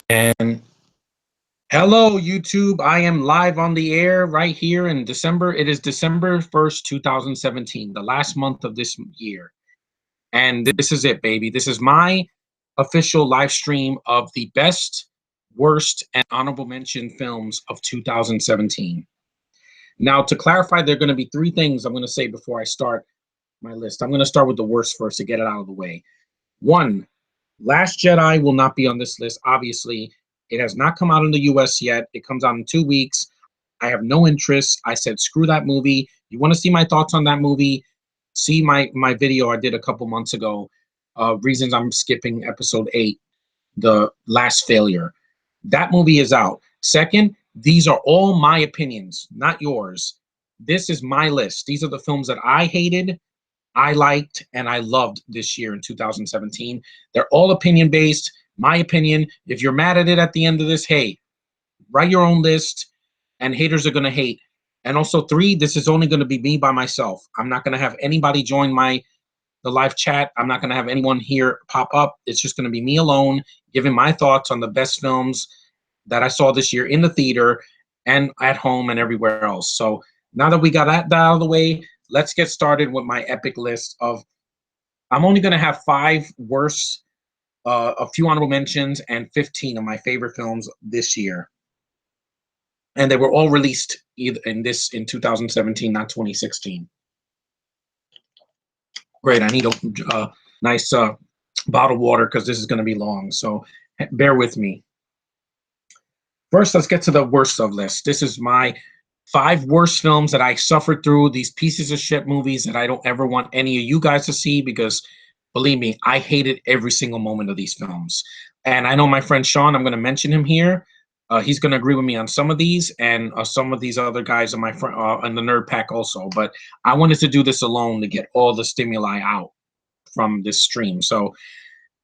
And hello, YouTube. I am live on the air right here in December. It is December 1st, 2017, the last month of this year. And this is it, baby. This is my official live stream of the best, worst, and honorable mention films of 2017. Now, to clarify, there are going to be three things I'm going to say before I start my list. I'm going to start with the worst first to get it out of the way. One, Last Jedi will not be on this list, obviously. It has not come out in the US yet. It comes out in 2 weeks. I have no interest. I said, screw that movie. You want to see my thoughts on that movie? See my video I did a couple months ago. Reasons I'm skipping episode 8, The Last Failure. That movie is out. Second, these are all my opinions, not yours. This is my list. These are the films that I hated, I liked, and I loved this year in 2017. They're all opinion based. My opinion. If you're mad at it at the end of this, hey, write your own list, and haters are going to hate. And also, three, this is only going to be me by myself. I'm not going to have anybody join the live chat. I'm not going to have anyone here pop up. It's just going to be me alone giving my thoughts on the best films that I saw this year in the theater and at home and everywhere else. So now that we got that out of the way, let's get started with my epic list of. I'm only going to have five worst, a few honorable mentions, and 15 of my favorite films this year. And they were all released either in 2017, not 2016. Great. I need a nice bottle of water because this is going to be long. So bear with me. First, let's get to the worst of list. This is my five worst films that I suffered through, these pieces of shit movies that I don't ever want any of you guys to see because, believe me, I hated every single moment of these films. And I know my friend Sean, I'm going to mention him here. He's going to agree with me on some of these, and some of these other guys in my friend in the nerd pack also. But I wanted to do this alone to get all the stimuli out from this stream. So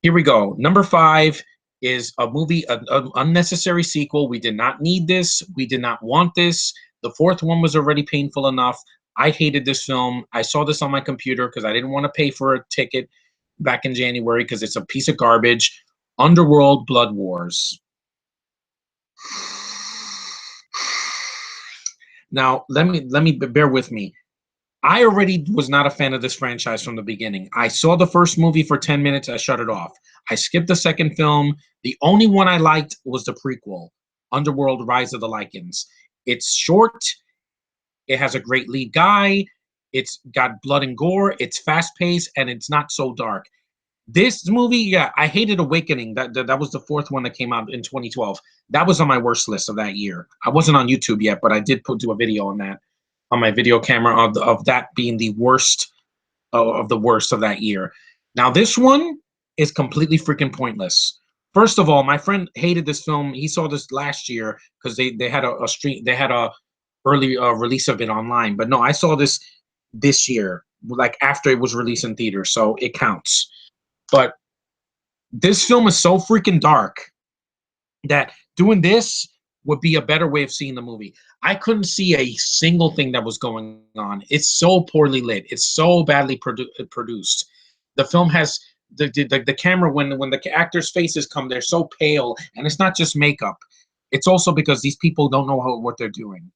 here we go. Number five is a movie, an unnecessary sequel. We did not need this. We did not want this. The fourth one was already painful enough. I hated this film. I saw this on my computer because I didn't want to pay for a ticket back in January because it's a piece of garbage. Underworld Blood Wars. Now, let me bear with me. I already was not a fan of this franchise from the beginning. I saw the first movie for 10 minutes. I shut it off. I skipped the second film. The only one I liked was the prequel, Underworld Rise of the Lycans. It's short. It has a great lead guy. It's got blood and gore. It's fast paced and it's not so dark. This movie, yeah, I hated Awakening. That was the fourth one that came out in 2012. That was on my worst list of that year. I wasn't on YouTube yet, but I did do a video on that on my video camera of that being the worst of the worst of that year. Now this one is completely freaking pointless. First of all, my friend hated this film. He saw this last year because they had a stream. They had a early release of it online. But no, I saw this year, like after it was released in theater, so it counts. But this film is so freaking dark that doing this would be a better way of seeing the movie. I couldn't see a single thing that was going on. It's so poorly lit. It's so badly produced. The film has the camera when the actors' faces come, they're so pale, and it's not just makeup. It's also because these people don't know what they're doing.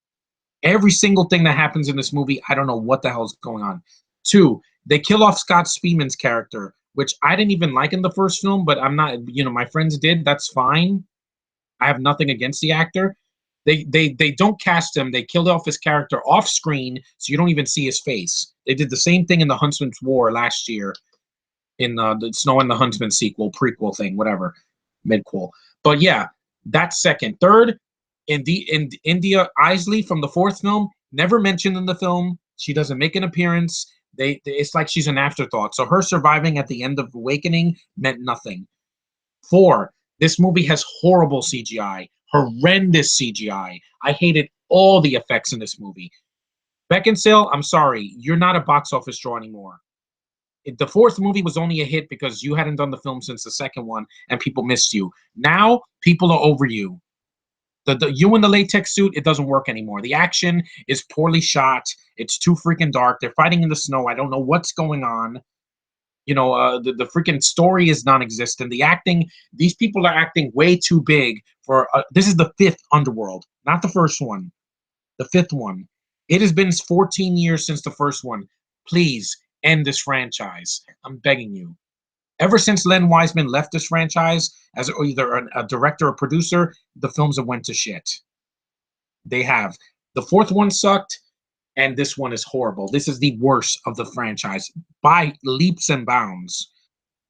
Every single thing that happens in this movie, I don't know what the hell is going on. Two, they kill off Scott Speedman's character, which I didn't even like in the first film, but I'm not, my friends did. That's fine. I have nothing against the actor. They don't cast him. They killed off his character off screen, so you don't even see his face. They did the same thing in the Huntsman's War last year in the Snow and the Huntsman sequel, prequel thing, whatever, midquel. But yeah, that's second. Third, in India Isley from the fourth film, never mentioned in the film. She doesn't make an appearance. It's like she's an afterthought. So her surviving at the end of Awakening meant nothing. Four, this movie has horrible CGI, horrendous CGI. I hated all the effects in this movie. Beckinsale, I'm sorry, you're not a box office draw anymore. The fourth movie was only a hit because you hadn't done the film since the second one and people missed you. Now, people are over you. You in the latex suit, it doesn't work anymore. The action is poorly shot. It's too freaking dark. They're fighting in the snow. I don't know what's going on. The freaking story is non-existent. The acting, these people are acting way too big for. This is the fifth Underworld, not the first one. The fifth one. It has been 14 years since the first one. Please end this franchise. I'm begging you. Ever since Len Wiseman left this franchise as either a director or producer, the films have went to shit. They have. The fourth one sucked, and this one is horrible. This is the worst of the franchise by leaps and bounds.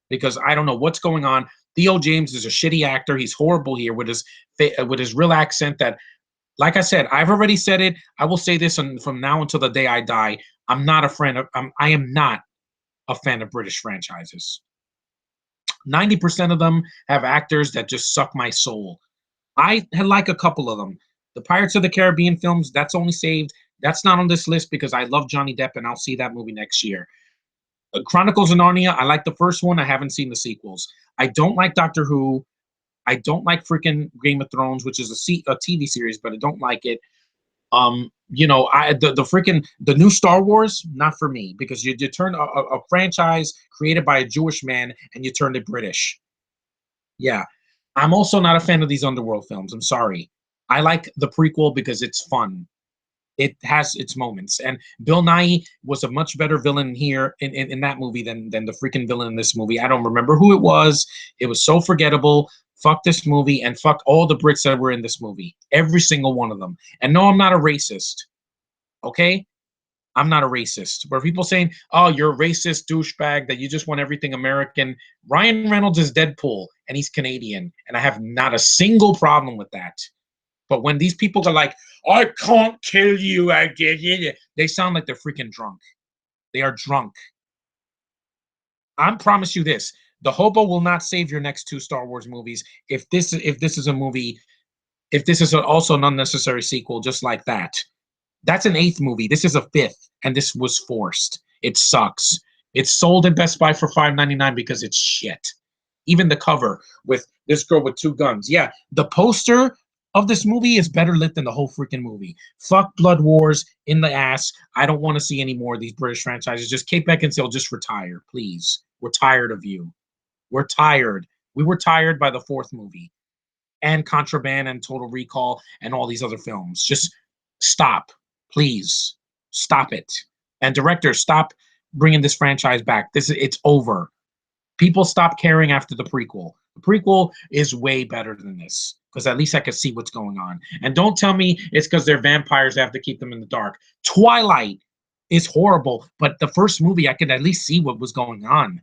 Because I don't know what's going on. Theo James is a shitty actor. He's horrible here with his real accent. That, like I said, I've already said it. I will say this from now until the day I die. I'm not a friend of. I am not a fan of British franchises. 90% of them have actors that just suck my soul. I like a couple of them. The Pirates of the Caribbean films, that's only saved. That's not on this list because I love Johnny Depp and I'll see that movie next year. Chronicles of Narnia, I like the first one. I haven't seen the sequels. I don't like Doctor Who. I don't like freaking Game of Thrones, which is a TV series, but I don't like it. The freaking the new Star Wars, not for me, because you turn a franchise created by a Jewish man and you turned it British. Yeah. I'm also not a fan of these Underworld films. I'm sorry. I like the prequel because it's fun. It has its moments. And Bill Nye was a much better villain here in that movie than the freaking villain in this movie. I don't remember who it was. It was so forgettable. Fuck this movie and fuck all the Brits that were in this movie. Every single one of them. And no, I'm not a racist. Okay? I'm not a racist. Where people saying, "Oh, you're a racist douchebag that you just want everything American." Ryan Reynolds is Deadpool, and he's Canadian, and I have not a single problem with that. But when these people are like, "I can't kill you," they sound like they're freaking drunk. They are drunk. I promise you this: the hobo will not save your next two Star Wars movies. If this is a movie, if this is also an unnecessary sequel, just like that. That's an eighth movie. This is a fifth, and this was forced. It sucks. It's sold in Best Buy for $5.99 because it's shit. Even the cover with this girl with two guns. Yeah, the poster of this movie is better lit than the whole freaking movie. Fuck Blood Wars in the ass. I don't want to see any more of these British franchises. Just Kate Beckinsale, just retire, please. We're tired of you. We're tired. We were tired by the fourth movie and Contraband and Total Recall and all these other films. Just stop. Please stop it. And directors, stop bringing this franchise back. It's over. People stop caring after the prequel. The prequel is way better than this because at least I could see what's going on. And don't tell me it's because they're vampires. I have to keep them in the dark. Twilight is horrible, but the first movie I could at least see what was going on.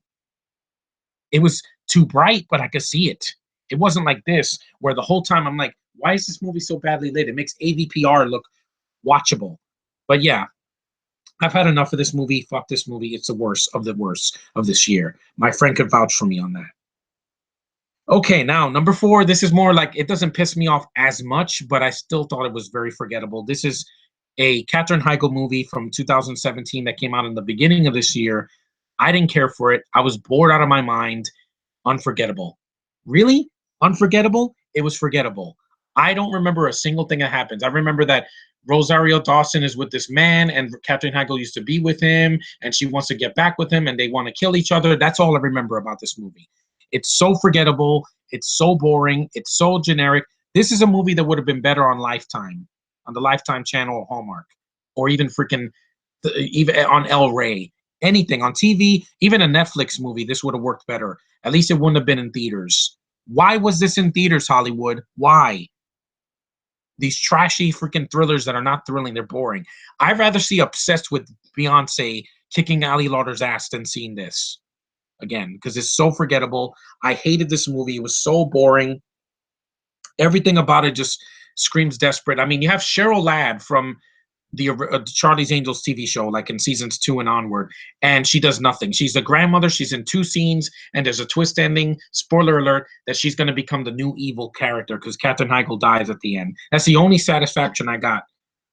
It was too bright, but I could see it. It wasn't like this where the whole time I'm like, why is this movie so badly lit? It makes AVPR look watchable. But yeah, I've had enough of this movie. Fuck this movie. It's the worst of this year. My friend could vouch for me on that. Okay, now number four. This is more like it doesn't piss me off as much, but I still thought it was very forgettable. This is a Katherine Heigl movie from 2017 that came out in the beginning of this year. I didn't care for it. I was bored out of my mind. Unforgettable. Really? Unforgettable? It was forgettable. I don't remember a single thing that happens. I remember that Rosario Dawson is with this man, and Katherine Heigl used to be with him, and she wants to get back with him, and they want to kill each other. That's all I remember about this movie. It's so forgettable. It's so boring. It's so generic. This is a movie that would have been better on Lifetime, on the Lifetime channel or Hallmark, or even freaking even on El Rey. Anything on TV, even a Netflix movie, this would have worked better. At least it wouldn't have been in theaters. Why was this in theaters, Hollywood? Why? These trashy freaking thrillers that are not thrilling, they're boring. I'd rather see Obsessed with Beyonce kicking Ali Lauder's ass than seeing this again because it's so forgettable. I hated this movie. It was so boring. Everything about it just screams desperate. I mean, you have Cheryl Ladd from the Charlie's Angels TV show, like in seasons 2 and onward, and she does nothing. She's the grandmother. She's in 2 scenes, and there's a twist ending. Spoiler alert: that she's going to become the new evil character because Katherine Heigl dies at the end. That's the only satisfaction I got.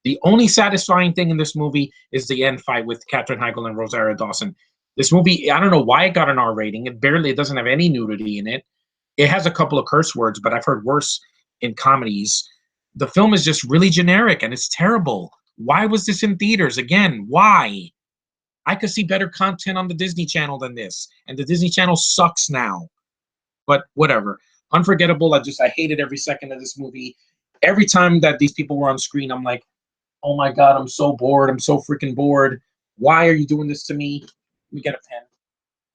The only satisfying thing in this movie is the end fight with Katherine Heigl and Rosario Dawson. This movie, I don't know why it got an R rating. It doesn't have any nudity in it. It has a couple of curse words, but I've heard worse in comedies. The film is just really generic and it's terrible. Why was this in theaters again? Why? I could see better content on the Disney Channel than this, and the Disney Channel sucks now. But whatever. Unforgettable. I hated every second of this movie. Every time that these people were on screen, I'm like, oh my god, I'm so bored. I'm so freaking bored. Why are you doing this to me? Let me get a pen.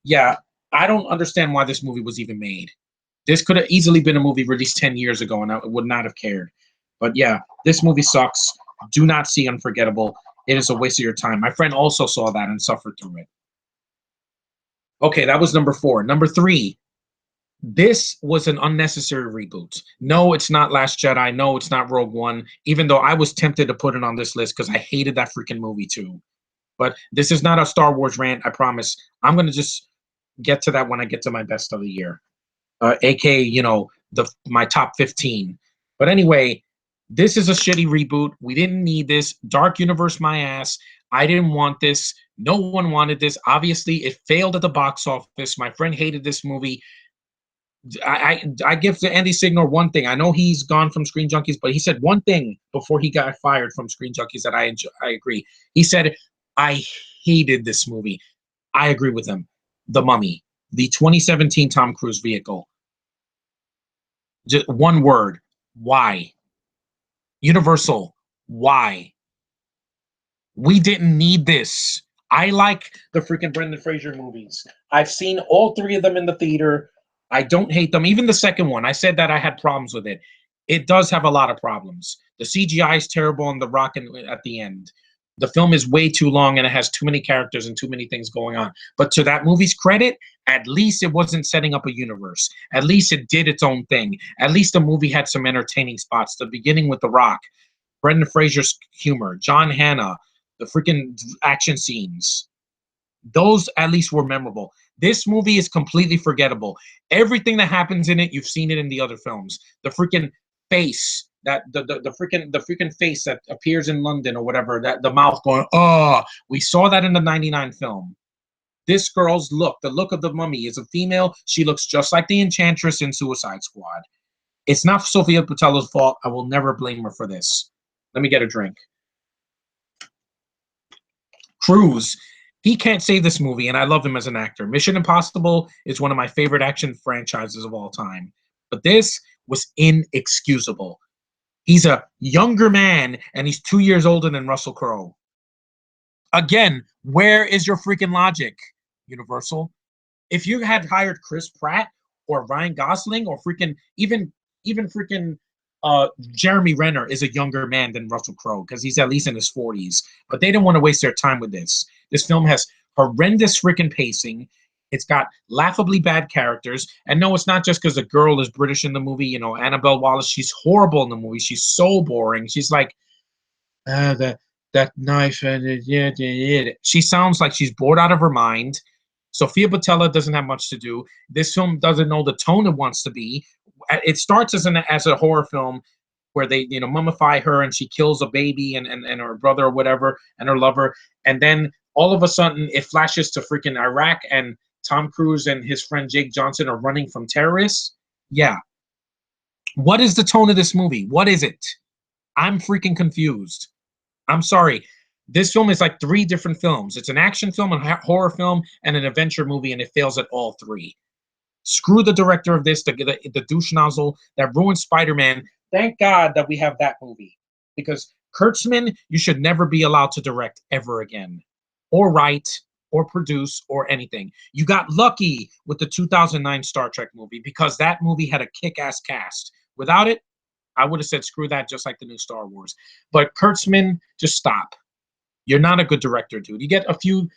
Yeah, I don't understand why this movie was even made. This could have easily been a movie released 10 years ago, and I would not have cared. But yeah, this movie sucks. Do not see Unforgettable. It is a waste of your time. My friend also saw that and suffered through it. Okay, that was number 4. Number 3, this was an unnecessary reboot. No, it's not Last Jedi. No, it's not Rogue One, even though I was tempted to put it on this list because I hated that freaking movie too. But this is not a Star Wars rant, I promise. I'm going to just get to that when I get to my best of the year, aka my top 15. But anyway, this is a shitty reboot. We didn't need this. Dark Universe, my ass. I didn't want this. No one wanted this. Obviously, it failed at the box office. My friend hated this movie. I give to Andy Signor one thing. I know he's gone from Screen Junkies, but he said one thing before he got fired from Screen Junkies that I agree. He said, I hated this movie. I agree with him. The Mummy, the 2017 Tom Cruise vehicle. Just one word. Why? Universal. Why? We didn't need this. I like the freaking Brendan Fraser movies. I've seen all 3 of them in the theater. I don't hate them. Even the second one, I said that I had problems with it. It does have a lot of problems. The CGI is terrible on The Rock at the end. The film is way too long and it has too many characters and too many things going on. But to that movie's credit, at least it wasn't setting up a universe. At least it did its own thing. At least the movie had some entertaining spots. The beginning with The Rock, Brendan Fraser's humor, John Hannah, the freaking action scenes. Those at least were memorable. This movie is completely forgettable. Everything that happens in it, you've seen it in the other films. The freaking face, that the freaking face that appears in London or whatever, that the mouth going, oh, we saw that in the 99 film. This girl's look, the look of the mummy, is a female. She looks just like the Enchantress in Suicide Squad. It's not Sophia Boutell's fault. I will never blame her for this. Let me get a drink. Cruise, he can't save this movie, and I love him as an actor. Mission Impossible is one of my favorite action franchises of all time. But this was inexcusable. He's a younger man, and he's 2 years older than Russell Crowe. Again, where is your freaking logic, Universal? If you had hired Chris Pratt or Ryan Gosling or even freaking Jeremy Renner is a younger man than Russell Crowe because he's at least in his 40s. But they didn't want to waste their time with this. This film has horrendous freaking pacing. It's got laughably bad characters. And no, it's not just because the girl is British in the movie. Annabelle Wallace, she's horrible in the movie. She's so boring. She's like, that knife and yeah. She sounds like she's bored out of her mind. Sophia Boutella doesn't have much to do. This film doesn't know the tone it wants to be. It starts as a horror film where they mummify her and she kills a baby and her brother or whatever and her lover, and then all of a sudden it flashes to freaking Iraq and Tom Cruise and his friend Jake Johnson are running from terrorists. Yeah. What is the tone of this movie? What is it? I'm freaking confused. I'm sorry. This film is like 3 different films. It's an action film, a horror film, and an adventure movie, and it fails at all 3. Screw the director of this, the douche nozzle that ruined Spider-Man. Thank God that we have that movie. Because Kurtzman, you should never be allowed to direct ever again. Or write, or produce, or anything. You got lucky with the 2009 Star Trek movie because that movie had a kick-ass cast. Without it, I would have said screw that, just like the new Star Wars. But Kurtzman, just stop. You're not a good director, dude. You get a few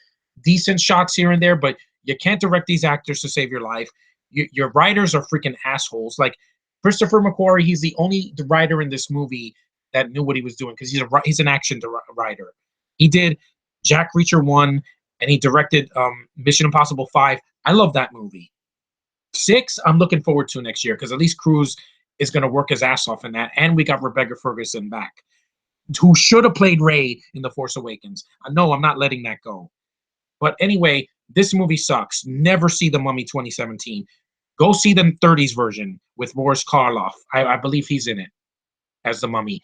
decent shots here and there, but you can't direct these actors to save your life. Your writers are freaking assholes. Like Christopher McQuarrie, he's the only writer in this movie that knew what he was doing because he's an action writer. He did Jack Reacher 1, and he directed Mission Impossible 5. I love that movie. 6, I'm looking forward to next year because at least Cruise is going to work his ass off in that, and we got Rebecca Ferguson back, who should have played Rey in The Force Awakens. No, I'm not letting that go. But anyway, this movie sucks. Never see The Mummy 2017. Go see the 30s version with Boris Karloff. I believe he's in it as the Mummy.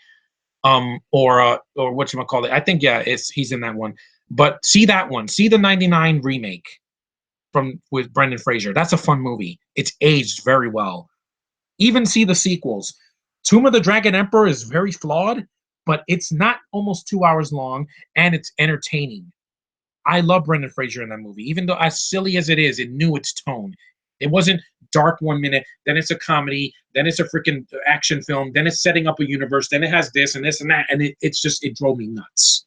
Or whatchamacallit. I think, yeah, he's in that one. But see that one. See the '99 remake from with Brendan Fraser. That's a fun movie. It's aged very well. Even see the sequels. Tomb of the Dragon Emperor is very flawed, but it's not almost 2 hours long, and it's entertaining. I love Brendan Fraser in that movie, even though as silly as it is, it knew its tone. It wasn't dark 1 minute, then it's a comedy, then it's a freaking action film, then it's setting up a universe, then it has this and that, and it drove me nuts.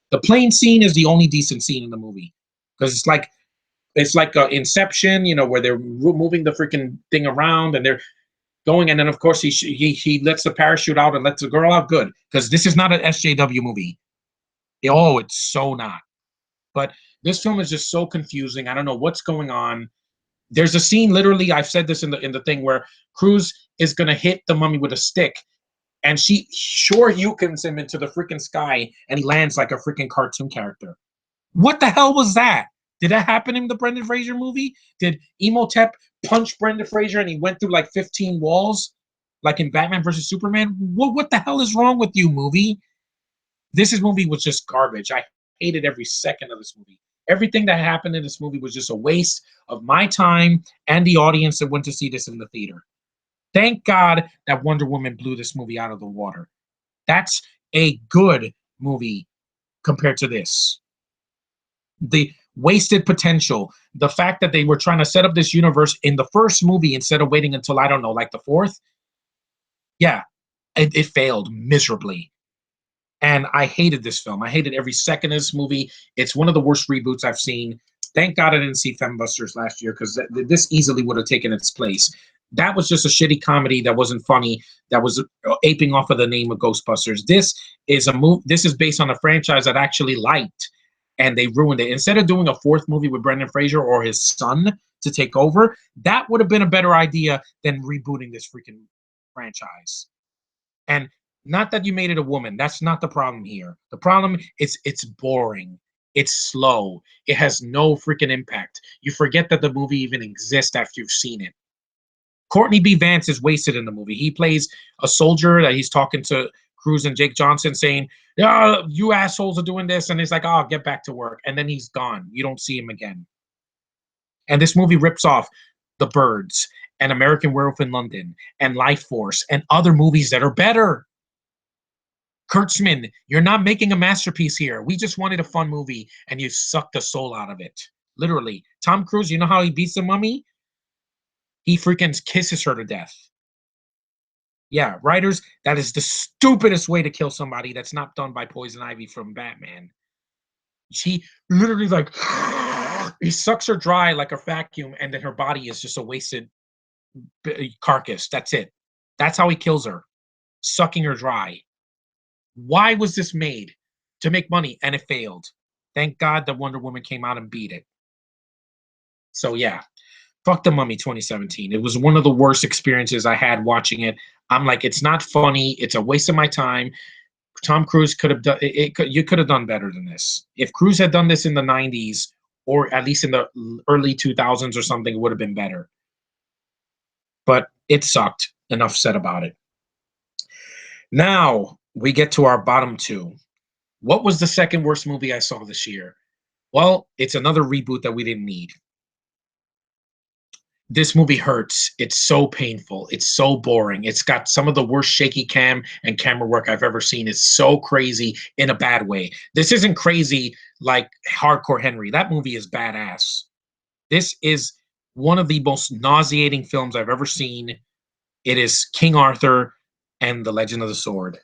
The plane scene is the only decent scene in the movie because it's like Inception, where they're moving the freaking thing around and they're going, and then of course he lets the parachute out and lets the girl out. Good, because this is not an SJW movie. Oh, it's so not. But this film is just so confusing. I don't know what's going on. There's a scene, literally, I've said this in the thing where Cruz is gonna hit the mummy with a stick, and she sure yukins him into the freaking sky, and he lands like a freaking cartoon character. What the hell was that? Did that happen in the Brendan Fraser movie? Did Emotep punch Brendan Fraser and he went through like 15 walls, like in Batman versus Superman? What the hell is wrong with you, movie? Movie was just garbage. I hated every second of this movie. Everything that happened in this movie was just a waste of my time and the audience that went to see this in the theater. Thank God that Wonder Woman blew this movie out of the water. That's a good movie compared to this. The wasted potential, the fact that they were trying to set up this universe in the first movie instead of waiting until, I don't know, like the fourth. Yeah, it failed miserably. And I hated this film. I hated every second of this movie. It's one of the worst reboots I've seen. Thank God I didn't see Fembusters last year because this easily would have taken its place. That was just a shitty comedy that wasn't funny, that was aping off of the name of Ghostbusters. This is based on a franchise that I actually liked, and they ruined it. Instead of doing a fourth movie with Brendan Fraser or his son to take over, that would have been a better idea than rebooting this freaking franchise. And not that you made it a woman. That's not the problem here. The problem is it's boring. It's slow. It has no freaking impact. You forget that the movie even exists after you've seen it. Courtney B. Vance is wasted in the movie. He plays a soldier that he's talking to Cruz and Jake Johnson saying, "Oh, you assholes are doing this." And he's like, "Oh, get back to work." And then he's gone. You don't see him again. And this movie rips off The Birds and American Werewolf in London and Life Force and other movies that are better. Kurtzman, you're not making a masterpiece here. We just wanted a fun movie, and you sucked the soul out of it. Literally. Tom Cruise, you know how he beats the mummy? He freaking kisses her to death. Yeah, writers, that is the stupidest way to kill somebody that's not done by Poison Ivy from Batman. She literally like he sucks her dry like a vacuum, and then her body is just a wasted carcass. That's it. That's how he kills her, sucking her dry. Why was this made? To make money, and it failed. Thank God that Wonder Woman came out and beat it. So yeah, fuck the Mummy 2017. It was one of the worst experiences I had watching it. I'm like, it's not funny. It's a waste of my time. Tom Cruise could have done it. You could have done better than this. If Cruise had done this in the 90s or at least in the early 2000s or something, it would have been better. But it sucked. Enough said about it. Now we get to our bottom two. What was the second worst movie I saw this year? Well, it's another reboot that we didn't need. This movie hurts. It's so painful. It's so boring. It's got some of the worst shaky cam and camera work I've ever seen. It's so crazy in a bad way. This isn't crazy like Hardcore Henry. That movie is badass. This is one of the most nauseating films I've ever seen. It is King Arthur and the Legend of the Sword.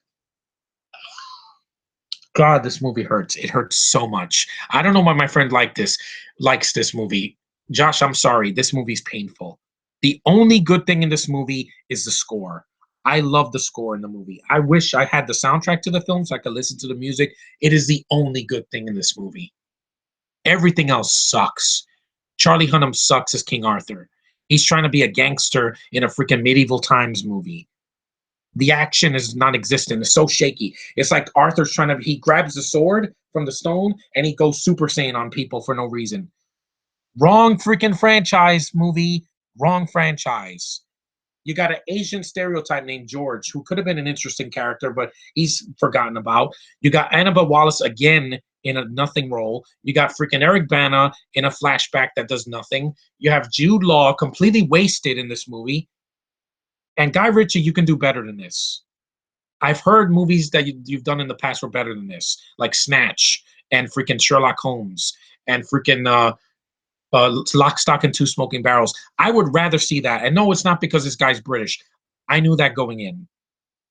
God, this movie hurts. It hurts so much. I don't know why my friend likes this movie. Josh, I'm sorry. This movie's painful. The only good thing in this movie is the score. I love the score in the movie. I wish I had the soundtrack to the film so I could listen to the music. It is the only good thing in this movie. Everything else sucks. Charlie Hunnam sucks as King Arthur. He's trying to be a gangster in a freaking medieval times movie. The action is non-existent. It's so shaky. It's like Arthur's he grabs the sword from the stone and he goes Super Saiyan on people for no reason. Wrong freaking franchise, movie. Wrong franchise. You got an Asian stereotype named George, who could have been an interesting character, but he's forgotten about. You got Annabelle Wallace again in a nothing role. You got freaking Eric Bana in a flashback that does nothing. You have Jude Law completely wasted in this movie. And Guy Ritchie, you can do better than this. I've heard movies that you've done in the past were better than this, like Snatch and freaking Sherlock Holmes and freaking Lock, Stock, and Two Smoking Barrels. I would rather see that. And no, it's not because this guy's British. I knew that going in.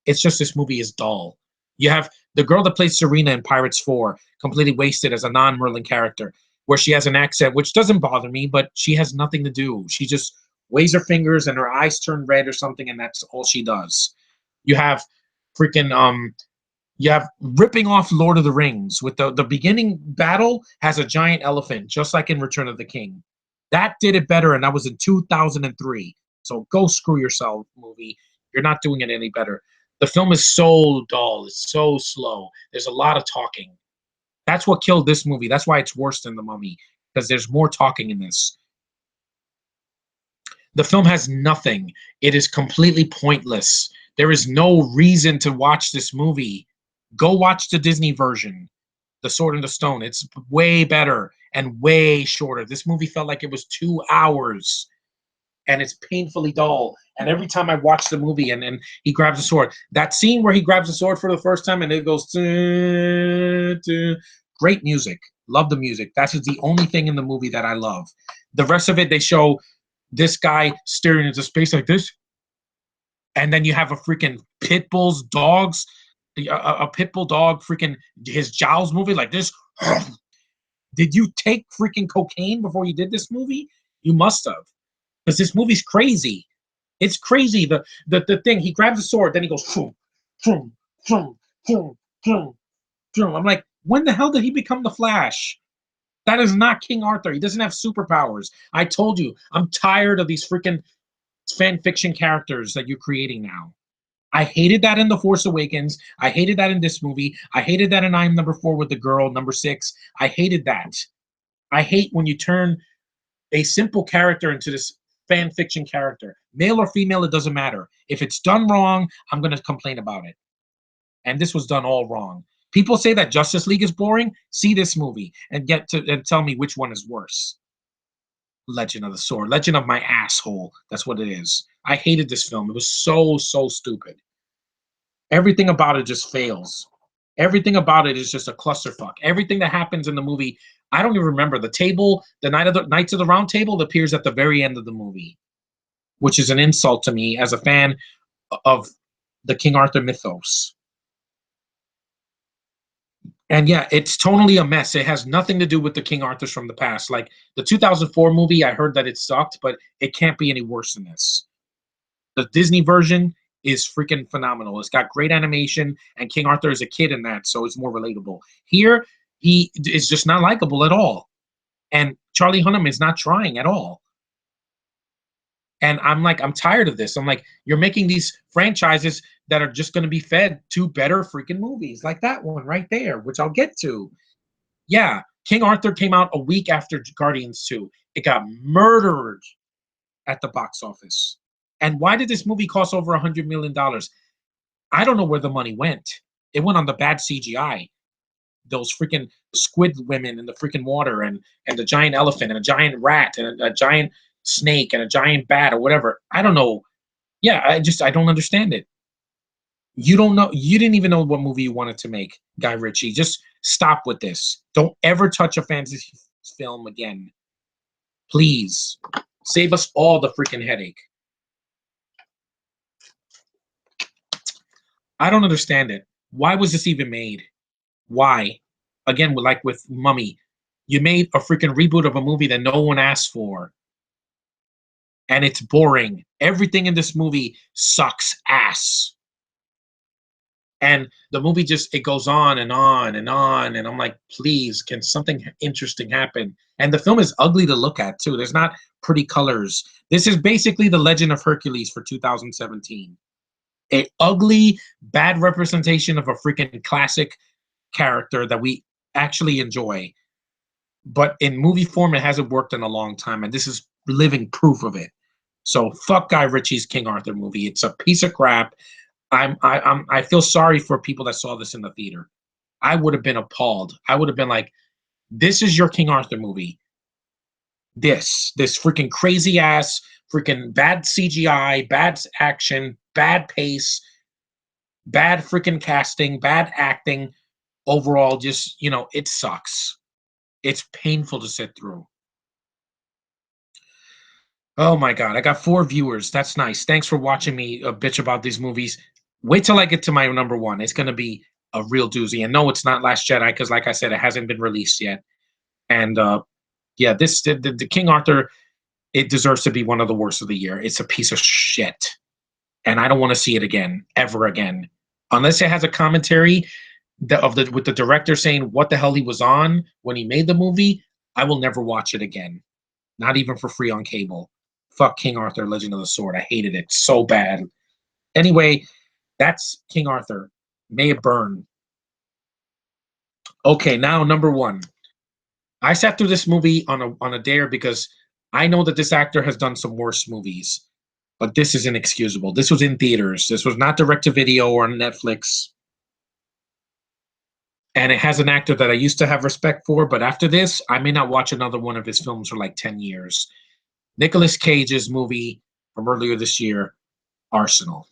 It's just this movie is dull. You have the girl that plays Serena in Pirates 4, completely wasted as a non-Merlin character, where she has an accent, which doesn't bother me, but she has nothing to do. She just waves her fingers and her eyes turn red or something, and that's all she does. You have freaking you have ripping off Lord of the Rings with the beginning battle has a giant elephant, just like in Return of the King. That did it better, and that was in 2003. So go screw yourself, movie. You're not doing it any better. The film is so dull. It's so slow. There's a lot of talking. That's what killed this movie. That's why it's worse than The Mummy, because there's more talking in this. The film has nothing. It is completely pointless. There is no reason to watch this movie. Go watch the Disney version, The Sword and the Stone. It's way better and way shorter. This movie felt like it was 2 hours, and it's painfully dull. And every time I watch the movie and he grabs a sword, that scene where he grabs a sword for the first time and it goes, great music. Love the music. That is the only thing in the movie that I love. The rest of it, they show this guy staring into space like this, and then you have a freaking pit bull's dogs, a pit bull dog, freaking his jowls moving like this. Did you take freaking cocaine before you did this movie? You must have, because this movie's crazy. It's crazy. The thing, he grabs a sword, then he goes, vroom, vroom, vroom, vroom, vroom, vroom. I'm like, when the hell did he become the Flash? That is not King Arthur. He doesn't have superpowers. I told you, I'm tired of these freaking fan fiction characters that you're creating now. I hated that in The Force Awakens. I hated that in this movie. I hated that in I Am Number 4 with the girl, number 6. I hated that. I hate when you turn a simple character into this fan fiction character. Male or female, it doesn't matter. If it's done wrong, I'm going to complain about it. And this was done all wrong. People say that Justice League is boring. See this movie and tell me which one is worse. Legend of the Sword. Legend of my asshole. That's what it is. I hated this film. It was so stupid. Everything about it just fails. Everything about it is just a clusterfuck. Everything that happens in the movie, I don't even remember. The table, the Knights of the Round Table appears at the very end of the movie, which is an insult to me as a fan of the King Arthur mythos. And yeah, it's totally a mess. It has nothing to do with the King Arthurs from the past. Like the 2004 movie, I heard that it sucked, but it can't be any worse than this. The Disney version is freaking phenomenal. It's got great animation, and King Arthur is a kid in that, so it's more relatable. Here, he is just not likable at all. And Charlie Hunnam is not trying at all. And I'm like, I'm tired of this. I'm like, you're making these franchises that are just going to be fed to better freaking movies, like that one right there, which I'll get to. Yeah, King Arthur came out a week after Guardians 2. It got murdered at the box office. And why did this movie cost over $100 million? I don't know where the money went. It went on the bad CGI. Those freaking squid women in the freaking water, and the giant elephant, and a giant rat, and a giant snake, and a giant bat, or whatever. I don't know. Yeah, I don't understand it. You don't know. You didn't even know what movie you wanted to make, Guy Ritchie. Just stop with this. Don't ever touch a fantasy film again. Please. Save us all the freaking headache. I don't understand it. Why was this even made? Why? Again, like with Mummy, you made a freaking reboot of a movie that no one asked for, and it's boring. Everything in this movie sucks ass. And the movie just, it goes on and on and on, and I'm like, please, can something interesting happen? And the film is ugly to look at too. There's not pretty colors. This is basically the Legend of Hercules for 2017. A ugly, bad representation of a freaking classic character that we actually enjoy. But in movie form, it hasn't worked in a long time, and this is living proof of it. So fuck Guy Ritchie's King Arthur movie. It's a piece of crap. I feel sorry for people that saw this in the theater. I would have been appalled. I would have been like, this is your King Arthur movie. This freaking crazy ass, freaking bad CGI, bad action, bad pace, bad freaking casting, bad acting. Overall, just, it sucks. It's painful to sit through. Oh my God, I got 4 viewers. That's nice. Thanks for watching me bitch about these movies. Wait till I get to my number one. It's going to be a real doozy. And no, it's not Last Jedi because, like I said, it hasn't been released yet. And yeah, the King Arthur, it deserves to be one of the worst of the year. It's a piece of shit. And I don't want to see it again, ever again. Unless it has a commentary with the director saying what the hell he was on when he made the movie, I will never watch it again. Not even for free on cable. Fuck King Arthur, Legend of the Sword. I hated it so bad. Anyway, that's King Arthur. May it burn. Okay, now number one. I sat through this movie on a dare because I know that this actor has done some worse movies, but this is inexcusable. This was in theaters. This was not direct to video or on Netflix. And it has an actor that I used to have respect for, but after this, I may not watch another one of his films for like 10 years. Nicolas Cage's movie from earlier this year, Arsenal.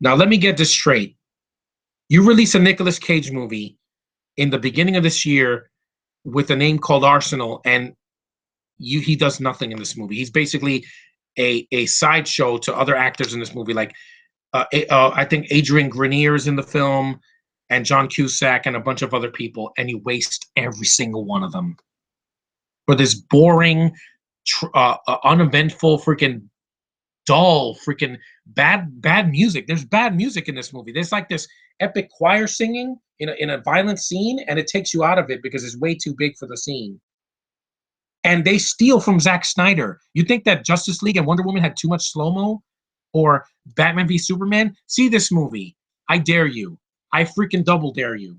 Now, let me get this straight. You release a Nicolas Cage movie in the beginning of this year with a name called Arsenal, and he does nothing in this movie. He's basically a sideshow to other actors in this movie. Like, I think Adrian Grenier is in the film, and John Cusack, and a bunch of other people, and you waste every single one of them for this boring, uneventful, freaking dull, freaking bad music. There's bad music in this movie. There's like this epic choir singing in a violent scene, and it takes you out of it because it's way too big for the scene. And they steal from Zack Snyder. You think that Justice League and Wonder Woman had too much slow-mo? Or Batman v Superman? See this movie. I dare you. I freaking double dare you.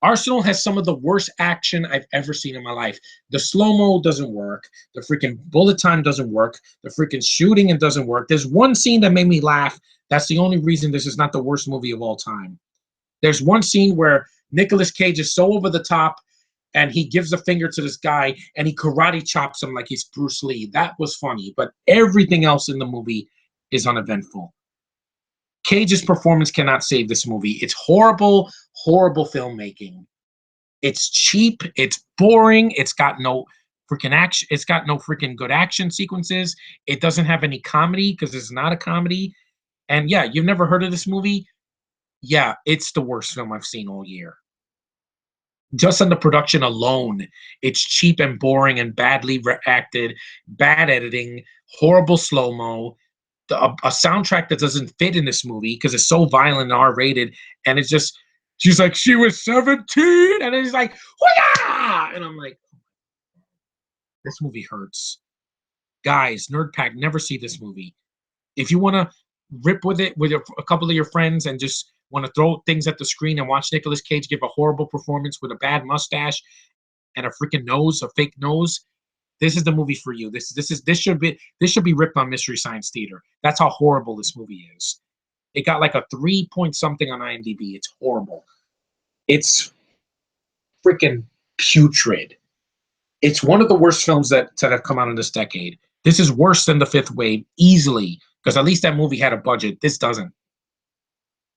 Arsenal has some of the worst action I've ever seen in my life. The slow-mo doesn't work. The freaking bullet time doesn't work. The freaking shooting, it doesn't work. There's one scene that made me laugh. That's the only reason this is not the worst movie of all time. There's one scene where Nicolas Cage is so over the top and he gives a finger to this guy and he karate chops him like he's Bruce Lee. That was funny, but everything else in the movie is uneventful. Cage's performance cannot save this movie. It's horrible, horrible filmmaking. It's cheap. It's boring. It's got no freaking action. It's got no freaking good action sequences. It doesn't have any comedy because it's not a comedy. And yeah, you've never heard of this movie? Yeah, it's the worst film I've seen all year. Just on the production alone, it's cheap and boring and badly acted, bad editing, horrible slow-mo, a soundtrack that doesn't fit in this movie because it's so violent and R-rated, and it's just, she's like, she was 17, and it's like, Hoo-yah! And I'm like, this movie hurts. Guys, Nerd Pack, never see this movie. If you want to rip with it with a couple of your friends and just want to throw things at the screen and watch Nicolas Cage give a horrible performance with a bad mustache and a freaking nose, a fake nose, this is the movie for you. This should be ripped on Mystery Science Theater. That's how horrible this movie is. It got like a 3 point something on IMDb. It's horrible. It's freaking putrid. It's one of the worst films that have come out in this decade. This is worse than The Fifth Wave, easily, because at least that movie had a budget. This doesn't.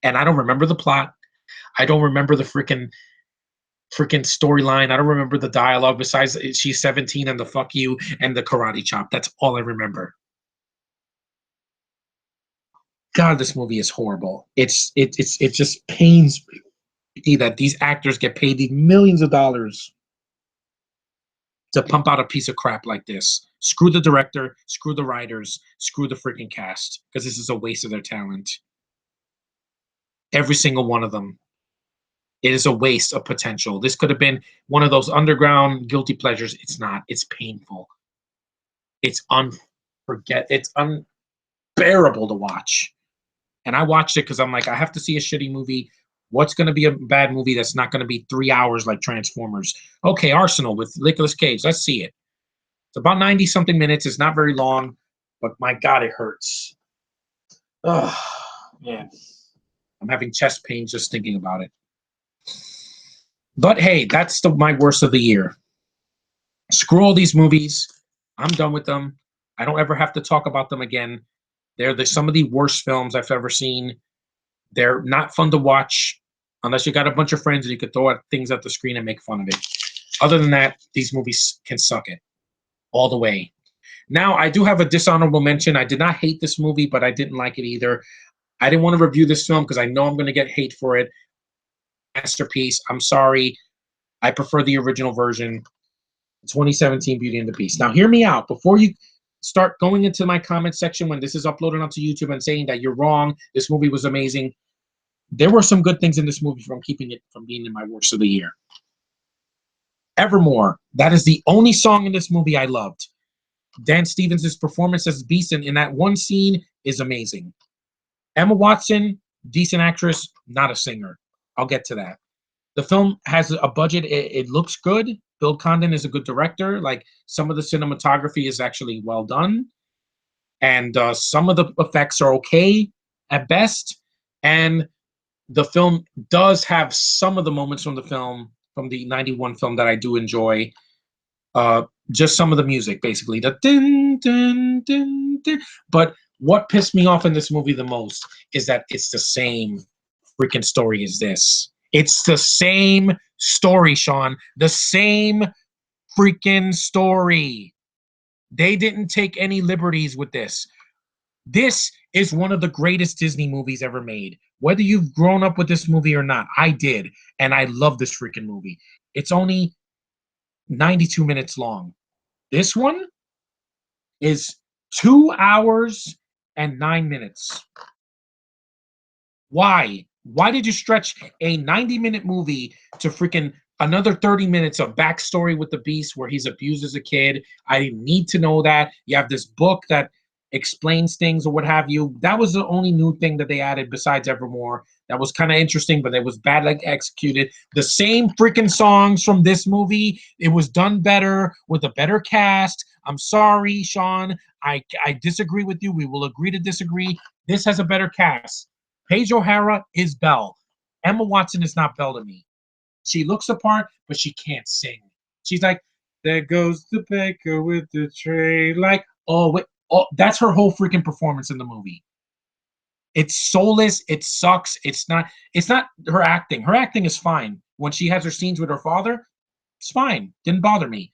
And I don't remember the plot. I don't remember the freaking storyline. I don't remember the dialogue besides she's 17 and the fuck you and the karate chop. That's all I remember. God, this movie is horrible. It just pains me that these actors get paid these millions of dollars to pump out a piece of crap like this. Screw the director, screw the writers, screw the freaking cast, because this is a waste of their talent. Every single one of them. It is a waste of potential. This could have been one of those underground guilty pleasures. It's not. It's painful. It's it's unbearable to watch. And I watched it because I'm like, I have to see a shitty movie. What's going to be a bad movie that's not going to be 3 hours like Transformers? Okay, Arsenal with Nicolas Cage. Let's see it. It's about 90 something minutes. It's not very long, but my God, it hurts. Oh, man. I'm having chest pain just thinking about it. But hey, that's my worst of the year. Screw all these movies. I'm done with them. I don't ever have to talk about them again. They're some of the worst films I've ever seen. They're not fun to watch unless you got a bunch of friends and you could throw things at the screen and make fun of it. Other than that, these movies can suck it all the way. Now, I do have a dishonorable mention. I did not hate this movie, but I didn't like it either. I didn't want to review this film because I know I'm going to get hate for it. Masterpiece. I'm sorry. I prefer the original version. 2017 Beauty and the Beast. Now, hear me out. Before you start going into my comment section when this is uploaded onto YouTube and saying that you're wrong, this movie was amazing, there were some good things in this movie from keeping it from being in my worst of the year. Evermore. That is the only song in this movie I loved. Dan Stevens' performance as Beast in that one scene is amazing. Emma Watson, decent actress, not a singer. I'll get to that. The film has a budget. It looks good. Bill Condon is a good director. Like, some of the cinematography is actually well done. And some of the effects are okay at best. And the film does have some of the moments from the film, from the 91 film, that I do enjoy. Just some of the music, basically. The din, din, din, din. But what pissed me off in this movie the most is that it's the same freaking story as this. It's the same story, Sean. The same freaking story. They didn't take any liberties with this. This is one of the greatest Disney movies ever made. Whether you've grown up with this movie or not, I did. And I love this freaking movie. It's only 92 minutes long. This one is 2 hours and 9 minutes. Why? Why did you stretch a 90-minute movie to freaking another 30 minutes of backstory with the Beast where he's abused as a kid? I didn't need to know that. You have this book that explains things or what have you. That was the only new thing that they added besides Evermore. That was kind of interesting, but it was badly executed. The same freaking songs from this movie. It was done better with a better cast. I'm sorry, Sean. I disagree with you. We will agree to disagree. This has a better cast. Paige O'Hara is Belle. Emma Watson is not Belle to me. She looks the part, but she can't sing. She's like, there goes the baker with the tray. Like, oh, wait, oh, that's her whole freaking performance in the movie. It's soulless. It sucks. It's not her acting. Her acting is fine. When she has her scenes with her father, it's fine. Didn't bother me.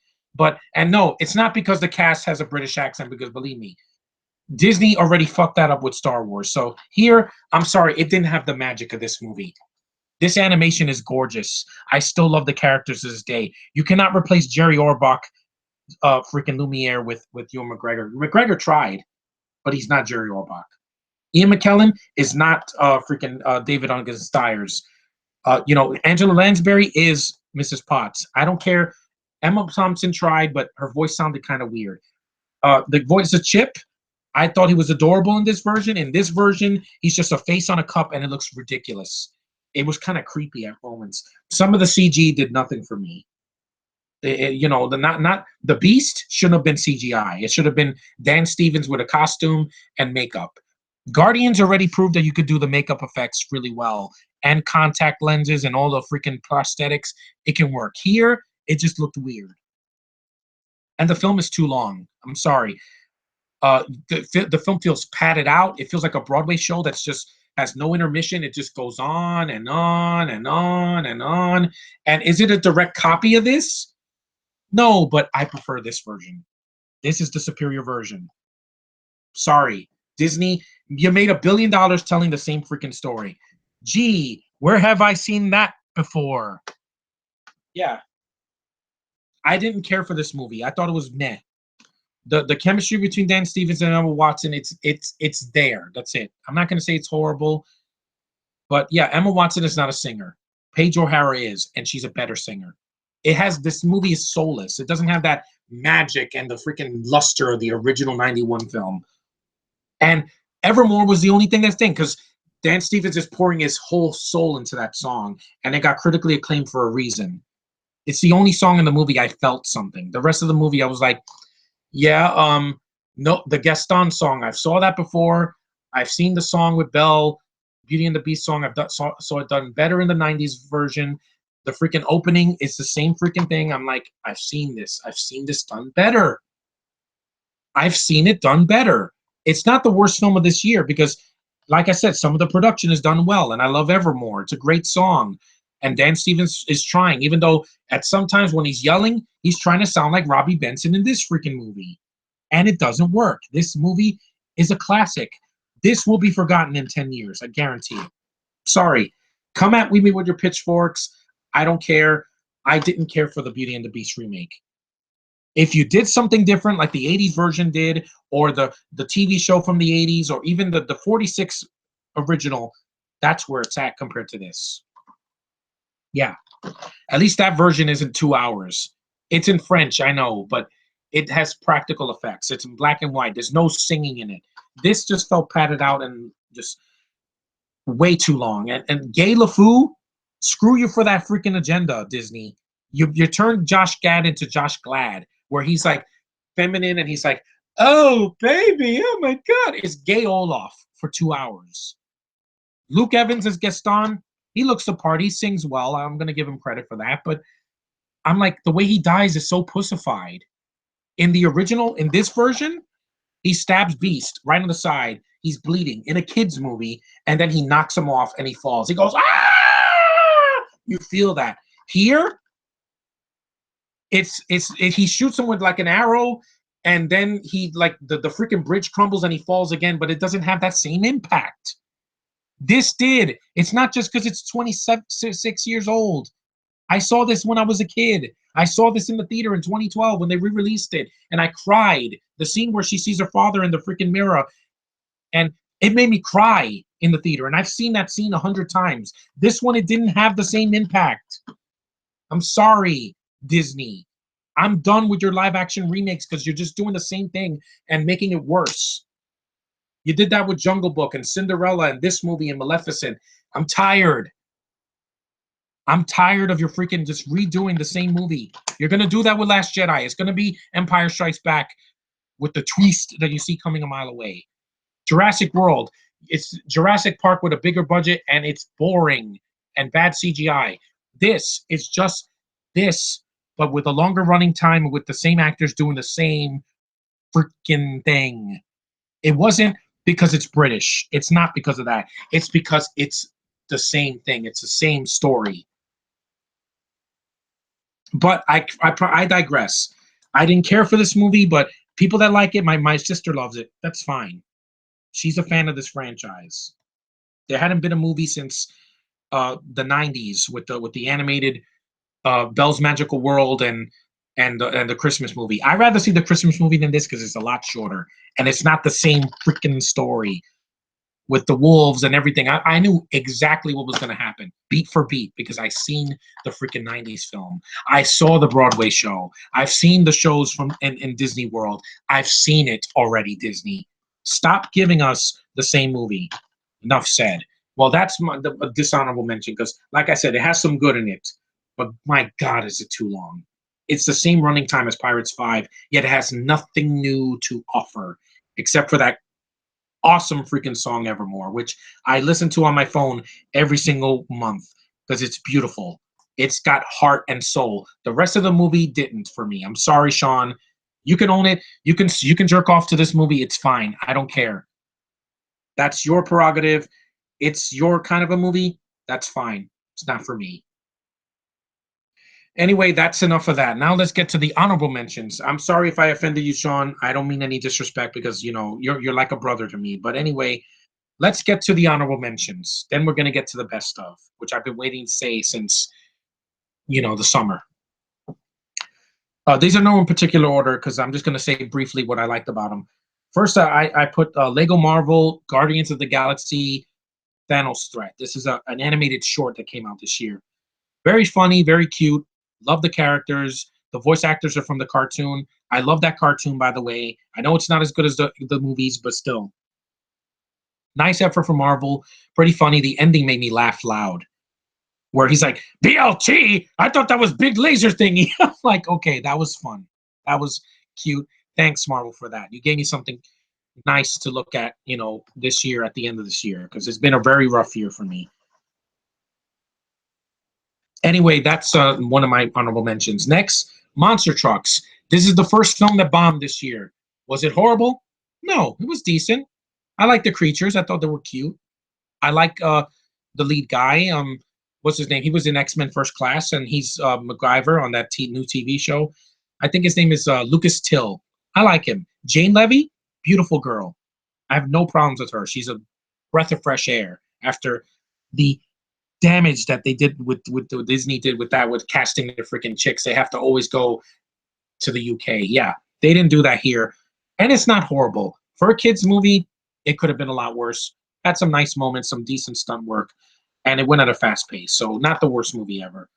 And no, it's not because the cast has a British accent, because believe me, Disney already fucked that up with Star Wars. So here, I'm sorry, it didn't have the magic of this movie. This animation is gorgeous. I still love the characters to this day. You cannot replace Jerry Orbach, freaking Lumiere, with Ewan McGregor. McGregor tried, but he's not Jerry Orbach. Ian McKellen is not David August Stiers. Angela Lansbury is Mrs. Potts. I don't care. Emma Thompson tried, but her voice sounded kind of weird. The voice of Chip, I thought he was adorable in this version. In this version, he's just a face on a cup, and it looks ridiculous. It was kind of creepy at moments. Some of the CG did nothing for me. The Beast shouldn't have been CGI. It should have been Dan Stevens with a costume and makeup. Guardians already proved that you could do the makeup effects really well, and contact lenses and all the freaking prosthetics. It can work. Here, it just looked weird. And the film is too long. I'm sorry. The film feels padded out. It feels like a Broadway show that's just has no intermission. It just goes on and on and on and on. And is it a direct copy of this? No, but I prefer this version. This is the superior version. Sorry, Disney, you made $1 billion telling the same freaking story. Gee, where have I seen that before? Yeah. I didn't care for this movie. I thought it was meh. The chemistry between Dan Stevens and Emma Watson, it's there. That's it. I'm not going to say it's horrible, but yeah, Emma Watson is not a singer. Paige O'Hara is, and she's a better singer. This movie is soulless. It doesn't have that magic and the freaking luster of the original 91 film. And Evermore was the only thing because Dan Stevens is pouring his whole soul into that song, and it got critically acclaimed for a reason. It's the only song in the movie I felt something. The rest of the movie, I was like, Yeah, no, the Gaston song. I saw that before. I've seen the song with Belle, Beauty and the Beast song. Saw it done better in the '90s version. The freaking opening is the same freaking thing. I'm like, I've seen this. I've seen this done better. I've seen it done better. It's not the worst film of this year because, like I said, some of the production is done well, and I love Evermore. It's a great song, and Dan Stevens is trying, even though at sometimes when he's yelling, he's trying to sound like Robbie Benson in this freaking movie, and it doesn't work. This movie is a classic. This will be forgotten in 10 years, I guarantee you. Sorry. Come at me with your pitchforks. I don't care. I didn't care for the Beauty and the Beast remake. If you did something different, like the '80s version did, or the TV show from the '80s, or even the '46 original, that's where it's at compared to this. Yeah, at least that version isn't 2 hours. It's in French, I know, but it has practical effects. It's in black and white. There's no singing in it. This just felt padded out and just way too long. And Gay LeFou, screw you for that freaking agenda, Disney. You turned Josh Gad into Josh Glad, where he's like feminine and he's like, oh baby, oh my god, it's Gay Olaf for 2 hours. Luke Evans as Gaston. He looks the part. He sings well. I'm gonna give him credit for that. But I'm like, the way he dies is so pussified. In the original, in this version, he stabs Beast right on the side. He's bleeding in a kid's movie, and then he knocks him off and he falls. He goes, ah! You feel that. Here, he shoots him with like an arrow, and then he like the freaking bridge crumbles and he falls again, but it doesn't have that same impact. This did. It's not just because it's 26 years old. I saw this when I was a kid. I saw this in the theater in 2012 when they re-released it, and I cried. The scene where she sees her father in the freaking mirror, and it made me cry in the theater. And I've seen that scene 100 times. This one, it didn't have the same impact. I'm sorry, Disney. I'm done with your live action remakes because you're just doing the same thing and making it worse. You did that with Jungle Book and Cinderella and this movie and Maleficent. I'm tired. I'm tired of your freaking just redoing the same movie. You're gonna do that with Last Jedi. It's gonna be Empire Strikes Back with the twist that you see coming a mile away. Jurassic World. It's Jurassic Park with a bigger budget, and it's boring and bad CGI. This is just this, but with a longer running time and with the same actors doing the same freaking thing. It wasn't because it's British. It's not because of that. It's because it's the same thing. It's the same story. But I digress. I didn't care for this movie, but people that like it, my sister loves it. That's fine. She's a fan of this franchise. There hadn't been a movie since the '90s with the animated Belle's Magical World and the Christmas movie. I'd rather see the Christmas movie than this because it's a lot shorter and it's not the same freaking story with the wolves and everything. I knew exactly what was going to happen, beat for beat, because I seen the freaking '90s film. I saw the Broadway show. I've seen the shows from in Disney World. I've seen it already, Disney. Stop giving us the same movie. Enough said. Well, that's a dishonorable mention because, like I said, it has some good in it. But my God, is it too long? It's the same running time as Pirates 5, yet it has nothing new to offer except for that awesome freaking song Evermore, which I listen to on my phone every single month because it's beautiful. It's got heart and soul. The rest of the movie didn't for me. I'm sorry, Sean. You can own it. You can jerk off to this movie. It's fine. I don't care. That's your prerogative. It's your kind of a movie. That's fine. It's not for me. Anyway, that's enough of that. Now let's get to the honorable mentions. I'm sorry if I offended you, Sean. I don't mean any disrespect because you're like a brother to me. But anyway, let's get to the honorable mentions. Then we're gonna get to the best of, which I've been waiting to say since the summer. These are no in particular order because I'm just gonna say briefly what I liked about them. First, I put Lego Marvel Guardians of the Galaxy Thanos Threat. This is an animated short that came out this year. Very funny, very cute. Love the characters. The voice actors are from the cartoon. I love that cartoon, by the way. I know it's not as good as the movies, but still. Nice effort from Marvel. Pretty funny. The ending made me laugh loud. Where he's like, BLT? I thought that was big laser thingy. I'm like, okay, that was fun. That was cute. Thanks, Marvel, for that. You gave me something nice to look at, this year at the end of this year because it's been a very rough year for me. Anyway, that's one of my honorable mentions. Next, Monster Trucks. This is the first film that bombed this year. Was it horrible? No, it was decent. I like the creatures. I thought they were cute. I like the lead guy. What's his name? He was in X-Men First Class, and he's MacGyver on that new TV show. I think his name is Lucas Till. I like him. Jane Levy, beautiful girl. I have no problems with her. She's a breath of fresh air after the damage that they did with the Disney did with that with casting the freaking chicks. They have to always go to the UK. Yeah, they didn't do that here, and it's not horrible for a kids movie. It could have been a lot worse. Had some nice moments, some decent stunt work, and it went at a fast pace. So not the worst movie ever.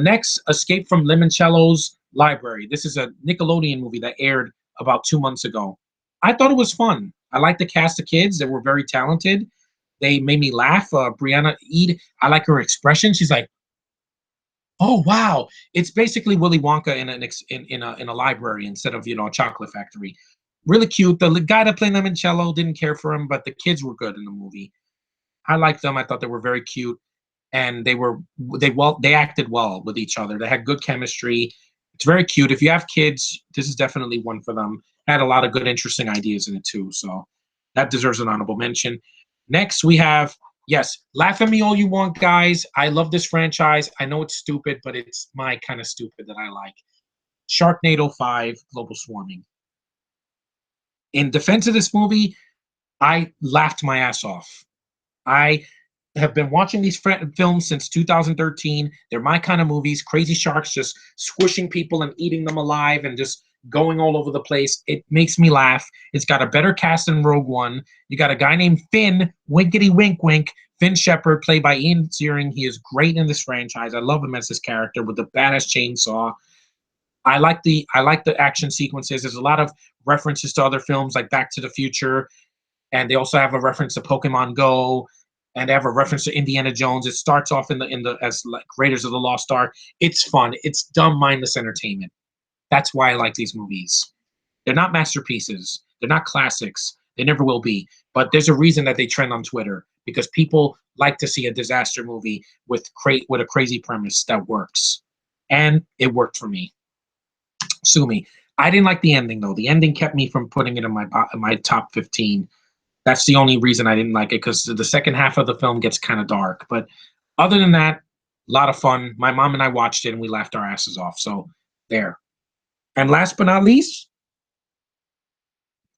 Next, Escape from Limoncello's Library. This is a Nickelodeon movie that aired about 2 months ago. I thought it was fun. I like the cast of kids. They were very talented. They made me laugh. Brianna Eid, I like her expression. She's like, "Oh wow!" It's basically Willy Wonka in a library instead of a chocolate factory. Really cute. The guy that played Limoncello didn't care for him, but the kids were good in the movie. I liked them. I thought they were very cute, and they acted well with each other. They had good chemistry. It's very cute. If you have kids, this is definitely one for them. Had a lot of good, interesting ideas in it too. So that deserves an honorable mention. Next, we have yes, laugh at me all you want, guys. I love this franchise. I know it's stupid, but it's my kind of stupid that I like. Sharknado 5: Global Swarming. In defense of this movie, I laughed my ass off. I have been watching these films since 2013. They're my kind of movies. Crazy sharks just squishing people and eating them alive and just going all over the place. It makes me laugh. It's got a better cast than Rogue One. You got a guy named Finn, winkety wink wink, Finn Shepard, played by Ian Ziering. He is great in this franchise. I love him as this character with the badass chainsaw. I like the action sequences. There's a lot of references to other films like Back to the Future, and they also have a reference to Pokemon Go, and they have a reference to Indiana Jones. It starts off in the as like Raiders of the Lost Ark. It's fun. It's dumb, mindless entertainment. That's why I like these movies. They're not masterpieces. They're not classics. They never will be. But there's a reason that they trend on Twitter because people like to see a disaster movie with a crazy premise that works, and it worked for me. Sue me. I didn't like the ending though. The ending kept me from putting it in my top 15. That's the only reason I didn't like it because the second half of the film gets kind of dark. But other than that, a lot of fun. My mom and I watched it and we laughed our asses off. So there. And last but not least,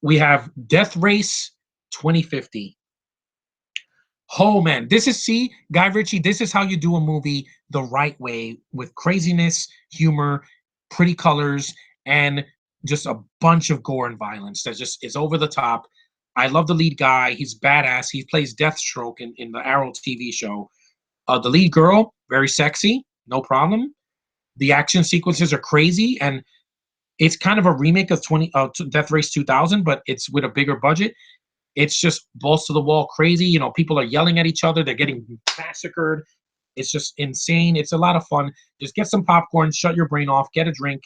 we have Death Race 2050. Oh man, this is see, Guy Ritchie. This is how you do a movie the right way with craziness, humor, pretty colors, and just a bunch of gore and violence that just is over the top. I love the lead guy. He's badass. He plays Deathstroke in the Arrow TV show. The lead girl, very sexy, no problem. The action sequences are crazy, and it's kind of a remake of Death Race 2000, but it's with a bigger budget. It's just balls to the wall crazy. People are yelling at each other. They're getting massacred. It's just insane. It's a lot of fun. Just get some popcorn, shut your brain off, get a drink,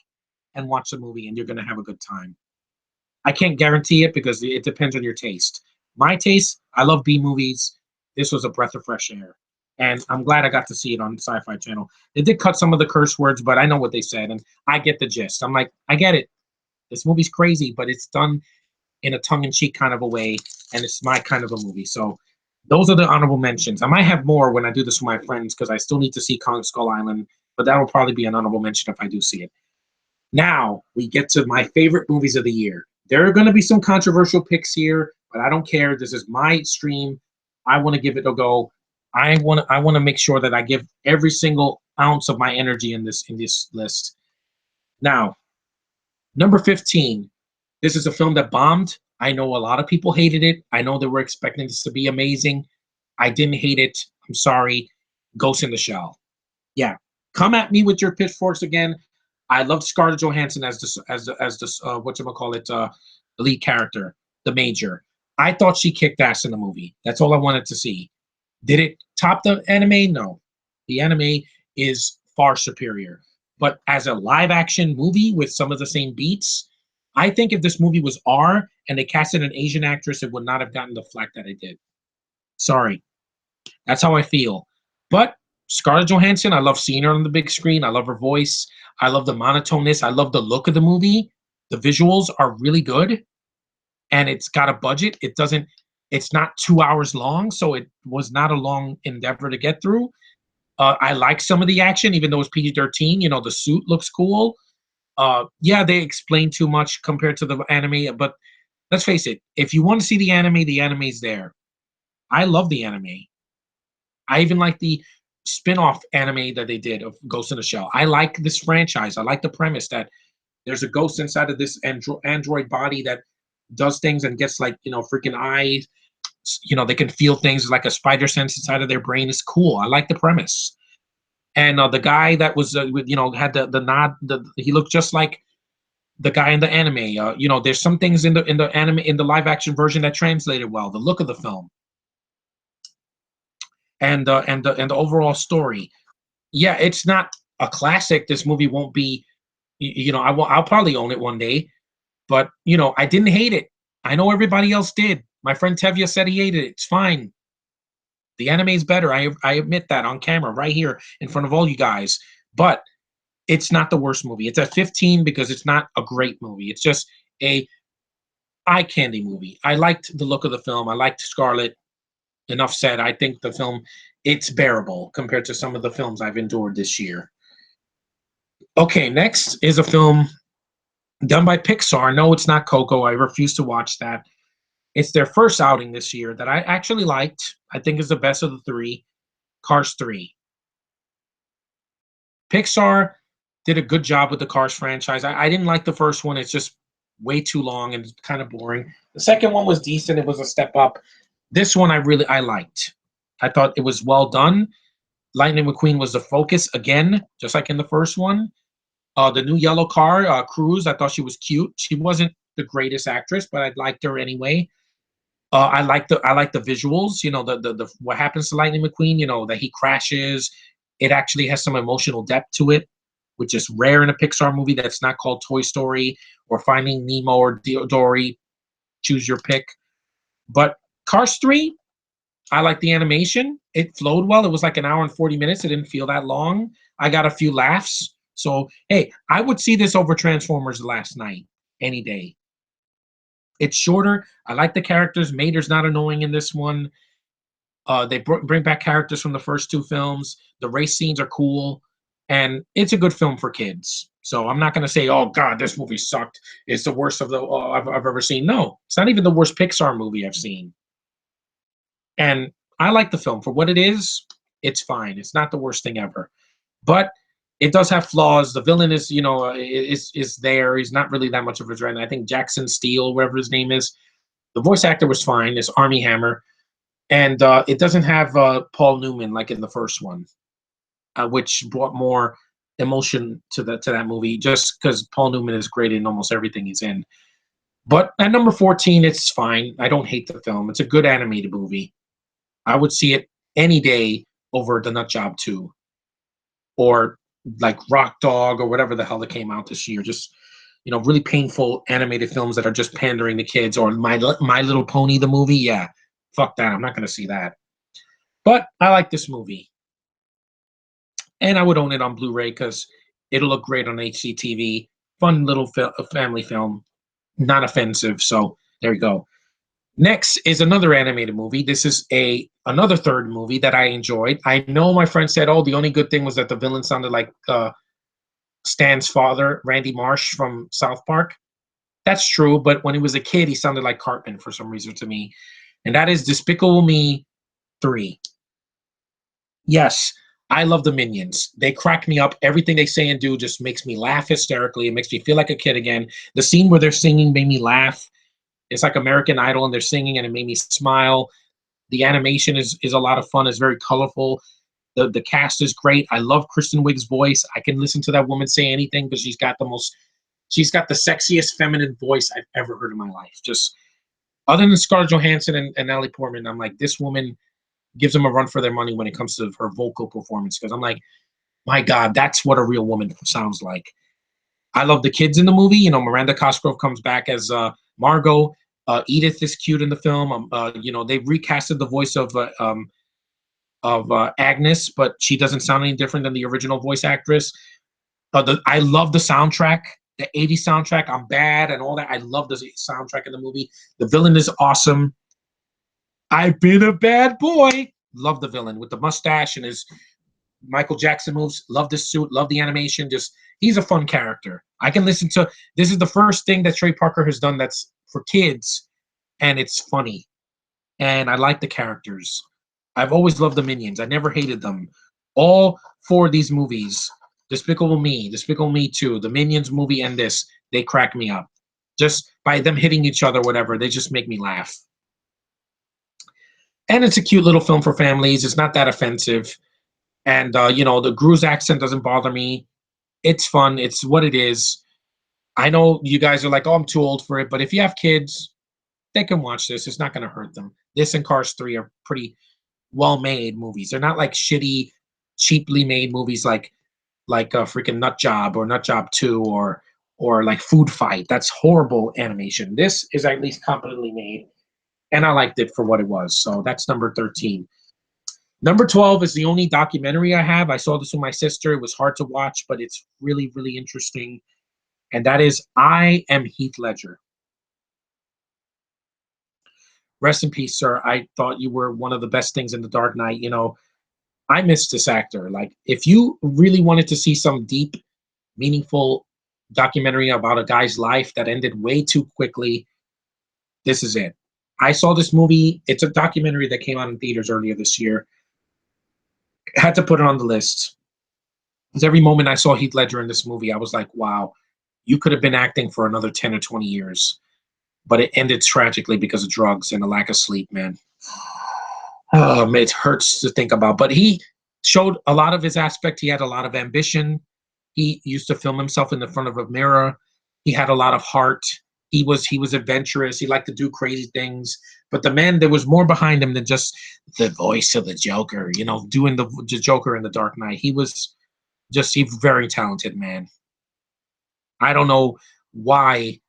and watch the movie, and you're going to have a good time. I can't guarantee it because it depends on your taste. My taste, I love B movies. This was a breath of fresh air. And I'm glad I got to see it on Sci Fi Channel. They did cut some of the curse words, but I know what they said, and I get the gist. I'm like, I get it. This movie's crazy, but it's done in a tongue-in-cheek kind of a way, and it's my kind of a movie. So those are the honorable mentions. I might have more when I do this with my friends because I still need to see Kong Skull Island, but that will probably be an honorable mention if I do see it. Now we get to my favorite movies of the year. There are going to be some controversial picks here, but I don't care. This is my stream. I want to give it a go. I want to make sure that I give every single ounce of my energy in this list. Now, number 15. This is a film that bombed. I know a lot of people hated it. I know they were expecting this to be amazing. I didn't hate it. I'm sorry. Ghost in the Shell. Yeah, come at me with your pitchforks again. I loved Scarlett Johansson as the what you call it the lead character, the major. I thought she kicked ass in the movie. That's all I wanted to see. Did it top the anime? No, the anime is far superior. But as a live action movie with some of the same beats, I think if this movie was R and they casted an Asian actress, it would not have gotten the flack that it did. Sorry, that's how I feel. But Scarlett Johansson, I love seeing her on the big screen. I love her voice. I love the monotoneness. I love the look of the movie. The visuals are really good, and it's got a budget. It doesn't. It's not 2 hours long, so it was not a long endeavor to get through. I like some of the action, even though it's PG-13. The suit looks cool. Yeah, they explain too much compared to the anime, but let's face it. If you want to see the anime's there. I love the anime. I even like the spin-off anime that they did of Ghost in the Shell. I like this franchise. I like the premise that there's a ghost inside of this android body that does things and gets like freaking eyes. They can feel things like a spider sense inside of their brain. Is cool. I like the premise. And the guy that was had the nod. He looked just like the guy in the anime. There's some things in the anime in the live action version that translated well. The look of the film and the overall story. Yeah, it's not a classic. This movie won't be. I'll probably own it one day. But I didn't hate it. I know everybody else did. My friend Tevya said he hated it. It's fine. The anime is better. I admit that on camera right here in front of all you guys. But it's not the worst movie. It's at 15 because it's not a great movie. It's just a eye candy movie. I liked the look of the film. I liked Scarlett. Enough said. I think the film it's bearable compared to some of the films I've endured this year. Okay, next is a film done by Pixar. No, it's not Coco. I refuse to watch that. It's their first outing this year that I actually liked. I think is the best of the three. Cars 3. Pixar did a good job with the Cars franchise. I didn't like the first one. It's just way too long and kind of boring. The second one was decent. It was a step up. This one I liked. I thought it was well done. Lightning McQueen was the focus again, just like in the first one. The new yellow car, Cruz, I thought she was cute. She wasn't the greatest actress, but I liked her anyway. I like the visuals. The what happens to Lightning McQueen. That he crashes. It actually has some emotional depth to it, which is rare in a Pixar movie that's not called Toy Story or Finding Nemo or Dory. Choose your pick. But Cars 3, I like the animation. It flowed well. It was like an hour and 40 minutes. It didn't feel that long. I got a few laughs. So, hey, I would see this over Transformers last night any day. It's shorter. I like the characters. Mater's not annoying in this one. They bring back characters from the first two films. The race scenes are cool. And it's a good film for kids. So I'm not going to say, oh, God, this movie sucked. It's the worst of the I've ever seen. No, it's not even the worst Pixar movie I've seen. And I like the film for what it is. It's fine. It's not the worst thing ever, but it does have flaws. The villain is, is there. He's not really that much of a threat. And I think Jackson Steele, whatever his name is, the voice actor was fine. It's Army Hammer, and it doesn't have Paul Newman like in the first one, which brought more emotion to that movie. Just because Paul Newman is great in almost everything he's in. But at number 14, it's fine. I don't hate the film. It's a good animated movie. I would see it any day over The Nut Job 2 or like Rock Dog or whatever the hell that came out this year. Just really painful animated films that are just pandering to kids or My Little Pony the movie. Yeah, fuck that. I'm not going to see that. But I like this movie, and I would own it on Blu-ray because it'll look great on HCTV. Fun little family film, not offensive. So there you go. Next is another animated movie. This is another third movie that I enjoyed. I know my friend said, "Oh, the only good thing was that the villain sounded like Stan's father, Randy Marsh from South Park." That's true, but when he was a kid, he sounded like Cartman for some reason to me. And that is Despicable Me 3. Yes, I love the Minions. They crack me up. Everything they say and do just makes me laugh hysterically. It makes me feel like a kid again. The scene where they're singing made me laugh. It's like American Idol, and they're singing, and it made me smile. The animation is a lot of fun. It's very colorful. The cast is great. I love Kristen Wiig's voice. I can listen to that woman say anything because she's got the sexiest feminine voice I've ever heard in my life. Just other than Scarlett Johansson and Natalie Portman, I'm like, this woman gives them a run for their money when it comes to her vocal performance. Because I'm like, my God, that's what a real woman sounds like. I love the kids in the movie. You know, Miranda Cosgrove comes back as Margot. Edith is cute in the film. You know, they've recasted the voice of Agnes, but she doesn't sound any different than the original voice actress. I love the soundtrack, the '80s soundtrack. I'm bad and all that. I love the soundtrack in the movie. The villain is awesome. I've been a bad boy. Love the villain with the mustache and his Michael Jackson moves. Love the suit. Love the animation. Just he's a fun character. I can listen to. This is the first thing that Trey Parker has done that's for kids, and it's funny. And I like the characters. I've always loved the Minions. I never hated them. All four of these movies, Despicable Me 2, the Minions movie, and this, they crack me up. Just by them hitting each other, whatever, they just make me laugh. And it's a cute little film for families. It's not that offensive. And, you know, the Gru's accent doesn't bother me. It's fun. It's what it is. I know you guys are like, oh, I'm too old for it. But if you have kids, they can watch this. It's not going to hurt them. This and Cars 3 are pretty well-made movies. They're not like shitty, cheaply made movies like a freaking Nut Job or Nut Job 2 or like Food Fight. That's horrible animation. This is at least competently made, and I liked it for what it was. So that's number 13. Number 12 is the only documentary I have. I saw this with my sister. It was hard to watch, but it's really, really interesting. And that is I Am Heath Ledger. Rest in peace, sir. I thought you were one of the best things in The Dark Knight. You know, I miss this actor. Like, if you really wanted to see some deep, meaningful documentary about a guy's life that ended way too quickly, this is it. I saw this movie. It's a documentary that came out in theaters earlier this year. Had to put it on the list. Because every moment I saw Heath Ledger in this movie, I was like, wow, you could have been acting for another 10 or 20 years. But it ended tragically because of drugs and a lack of sleep, man. It hurts to think about. But he showed a lot of his aspect. He had a lot of ambition. He used to film himself in the front of a mirror. He had a lot of heart. He was adventurous. He liked to do crazy things. But the man, there was more behind him than just the voice of the Joker, you know, doing the Joker in The Dark Knight. He's very talented man. I don't know why,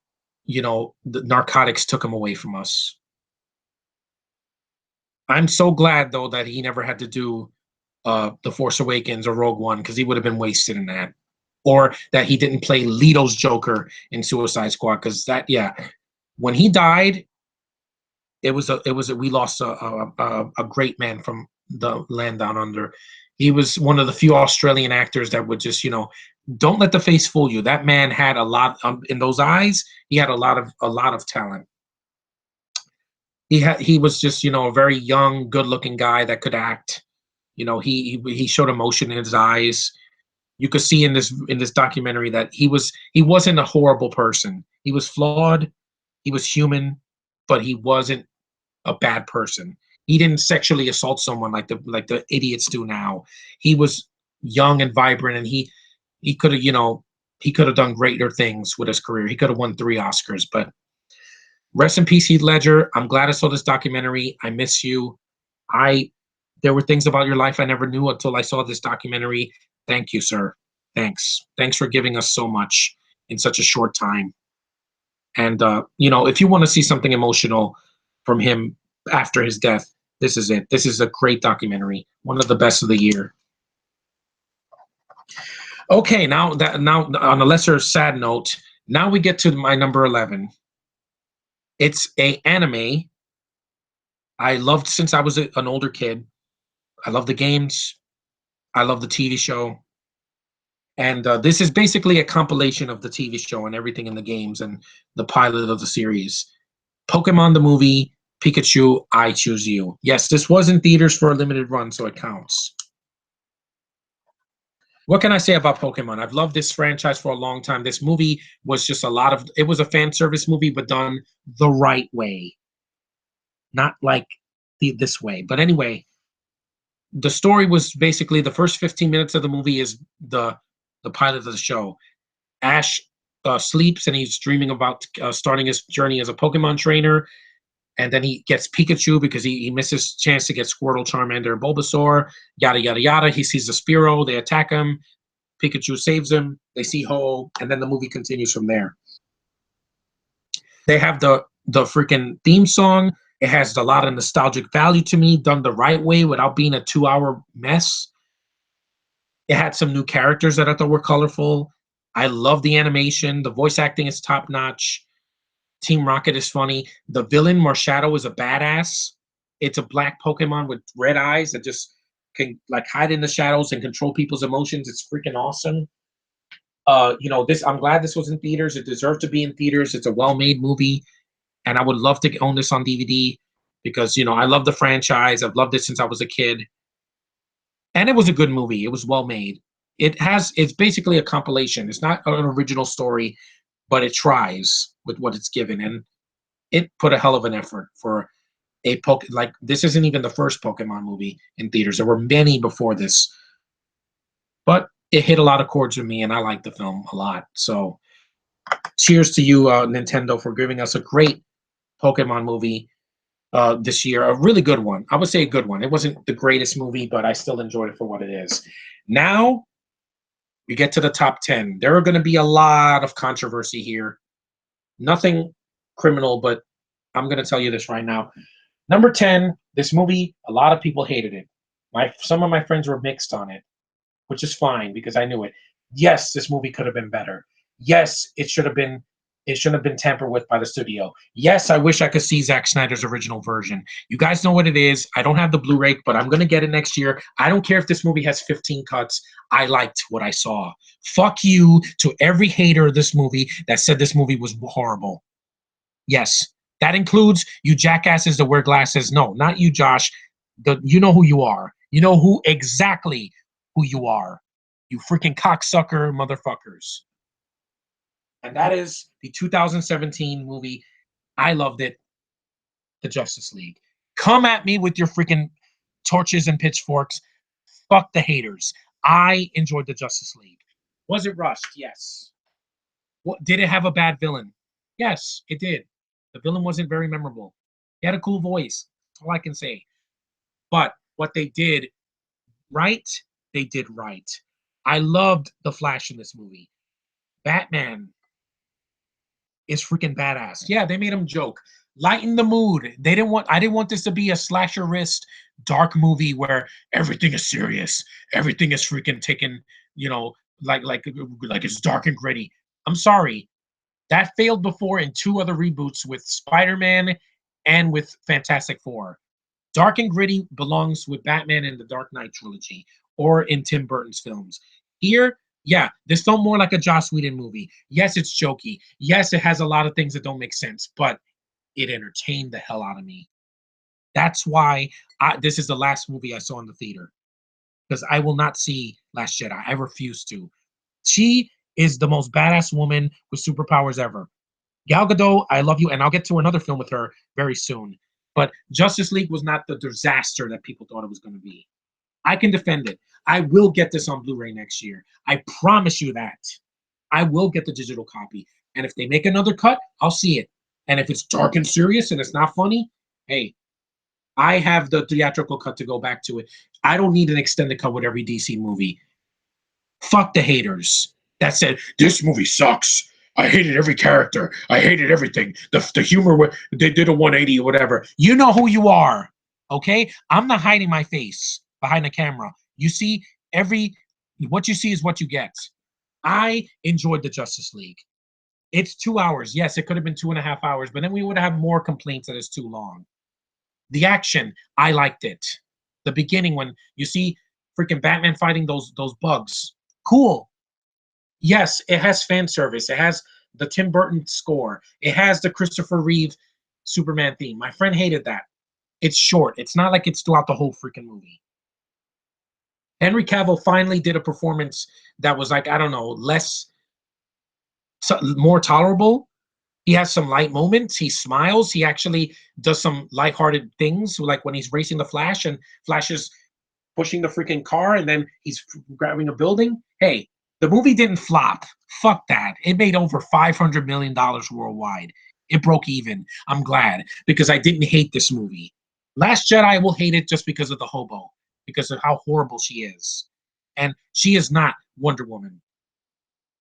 you know, the narcotics took him away from us. I'm so glad though that he never had to do The Force Awakens or Rogue One because he would have been wasted in that. Or that he didn't play Leto's Joker in Suicide Squad because that, yeah, when he died, we lost a great man from the land down under. He was one of the few Australian actors that would just, you know, don't let the face fool you. That man had a lot in those eyes. He had a lot of talent. He was just, you know, a very young, good-looking guy that could act. You know, he showed emotion in his eyes. You could see in this documentary that he wasn't a horrible person. He was flawed, he was human, but he wasn't a bad person. He didn't sexually assault someone like the idiots do now. He was young and vibrant, and he could have, you know, he could have done greater things with his career. He could have won 3 Oscars. But rest in peace, Heath Ledger. I'm glad I saw this documentary. I miss you. I There were things about your life I never knew until I saw this documentary. Thank you, sir. Thanks for giving us so much in such a short time. And you know, if you want to see something emotional from him after his death, this is it. This is a great documentary, one of the best of the year. Okay, now on a lesser sad note, now we get to my number 11. It's a anime I loved since I was an older kid. I love the games. I love the TV show. And this is basically a compilation of the TV show and everything in the games and the pilot of the series. Pokemon the movie, Pikachu, I Choose You. Yes, this was in theaters for a limited run, so it counts. What can I say about Pokemon? I've loved this franchise for a long time. This movie was just it was a fan service movie, but done the right way. Not like this way. But anyway, the story was basically the first 15 minutes of the movie is the pilot of the show. Ash sleeps and he's dreaming about starting his journey as a Pokemon trainer. And then he gets Pikachu because he misses chance to get Squirtle, Charmander, and Bulbasaur, yada, yada, yada. He sees the Spearow. They attack him. Pikachu saves him. They see Ho, and then the movie continues from there. They have the freaking theme song. It has a lot of nostalgic value to me, done the right way without being a 2 hour mess. It had some new characters that I thought were colorful. I love the animation. The voice acting is top notch. Team Rocket is funny. The villain, Marshadow, is a badass. It's a black Pokemon with red eyes that just can like hide in the shadows and control people's emotions. It's freaking awesome. This I'm glad this was in theaters. It deserved to be in theaters. It's a well-made movie, and I would love to own this on DVD because I love the franchise. I've loved it since I was a kid, and it was a good movie. It was well made. It's basically a compilation. It's not an original story, but it tries with what it's given, and it put a hell of an effort for like this isn't even the first Pokemon movie in theaters. There were many before this, but it hit a lot of chords with me, and I liked the film a lot. So, cheers to you, Nintendo, for giving us a great Pokemon movie this year. A really good one. I would say a good one. It wasn't the greatest movie, but I still enjoyed it for what it is. Now we get to the top 10. There are going to be a lot of controversy here. Nothing criminal, but I'm going to tell you this right now. Number 10, this movie, a lot of people hated it. Some of my friends were mixed on it, which is fine because I knew it. Yes, this movie could have been better. Yes, it shouldn't have been tampered with by the studio. Yes, I wish I could see Zack Snyder's original version. You guys know what it is. I don't have the Blu-ray, but I'm going to get it next year. I don't care if this movie has 15 cuts. I liked what I saw. Fuck you to every hater of this movie that said this movie was horrible. Yes, that includes you jackasses that wear glasses. No, not you, Josh. You know who you are. You know exactly who you are. You freaking cocksucker motherfuckers. And that is the 2017 movie. I loved it, The Justice League. Come at me with your freaking torches and pitchforks. Fuck the haters. I enjoyed The Justice League. Was it rushed? Yes. Did it have a bad villain? Yes, it did. The villain wasn't very memorable. He had a cool voice. That's all I can say. But what they did right, they did right. I loved the Flash in this movie. Batman is freaking badass. Yeah, they made him joke. Lighten the mood. I didn't want this to be a slasher wrist dark movie where everything is serious. Everything is freaking taken, like it's dark and gritty. I'm sorry. That failed before in 2 other reboots with Spider-Man and with Fantastic Four. Dark and gritty belongs with Batman in the Dark Knight trilogy or in Tim Burton's films. Here, yeah, this felt more like a Joss Whedon movie. Yes, it's jokey. Yes, it has a lot of things that don't make sense, but it entertained the hell out of me. That's why this is the last movie I saw in the theater because I will not see Last Jedi. I refuse to. She is the most badass woman with superpowers ever. Gal Gadot, I love you, and I'll get to another film with her very soon. But Justice League was not the disaster that people thought it was going to be. I can defend it. I will get this on Blu-ray next year. I promise you that. I will get the digital copy. And if they make another cut, I'll see it. And if it's dark and serious and it's not funny, hey, I have the theatrical cut to go back to it. I don't need an extended cut with every DC movie. Fuck the haters that said this movie sucks. I hated every character. I hated everything. The humor, they did a 180 or whatever. You know who you are, okay? I'm not hiding my face behind the camera. You see, what you see is what you get. I enjoyed the Justice League. It's 2 hours. Yes, it could have been 2.5 hours, but then we would have more complaints that it's too long. The action, I liked it. The beginning when you see freaking Batman fighting those bugs. Cool. Yes, it has fan service. It has the Tim Burton score. It has the Christopher Reeve Superman theme. My friend hated that. It's short. It's not like it's throughout the whole freaking movie. Henry Cavill finally did a performance that was like, I don't know, more tolerable. He has some light moments. He smiles. He actually does some lighthearted things, like when he's racing the Flash and Flash is pushing the freaking car and then he's grabbing a building. Hey, the movie didn't flop. Fuck that. It made over $500 million worldwide. It broke even. I'm glad because I didn't hate this movie. Last Jedi, I will hate it just because of the hobo, because of how horrible she is. And she is not Wonder Woman.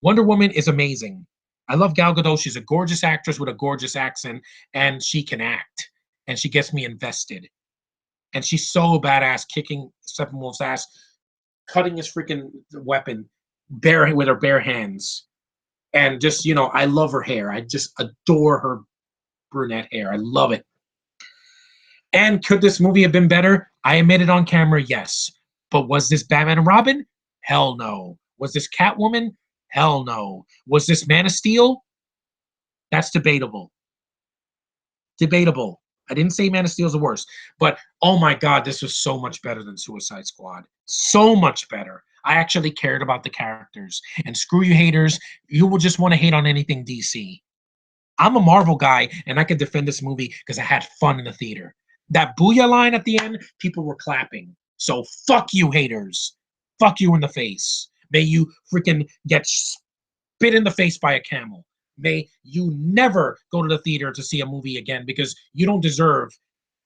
Wonder Woman is amazing. I love Gal Gadot. She's a gorgeous actress with a gorgeous accent, and she can act, and she gets me invested. And she's so badass, kicking Steppenwolf's ass, cutting his freaking weapon bare with her bare hands, and just I love her hair. I just adore her brunette hair. I love it. And could this movie have been better? I admit it on camera, yes. But was this Batman and Robin? Hell no. Was this Catwoman? Hell no. Was this Man of Steel? That's debatable. Debatable. I didn't say Man of Steel is the worst, but oh my God, this was so much better than Suicide Squad. So much better. I actually cared about the characters. And screw you haters, you will just want to hate on anything DC. I'm a Marvel guy, and I could defend this movie because I had fun in the theater. That booyah line at the end, people were clapping. So fuck you, haters. Fuck you in the face. May you freaking get spit in the face by a camel. May you never go to the theater to see a movie again because you don't deserve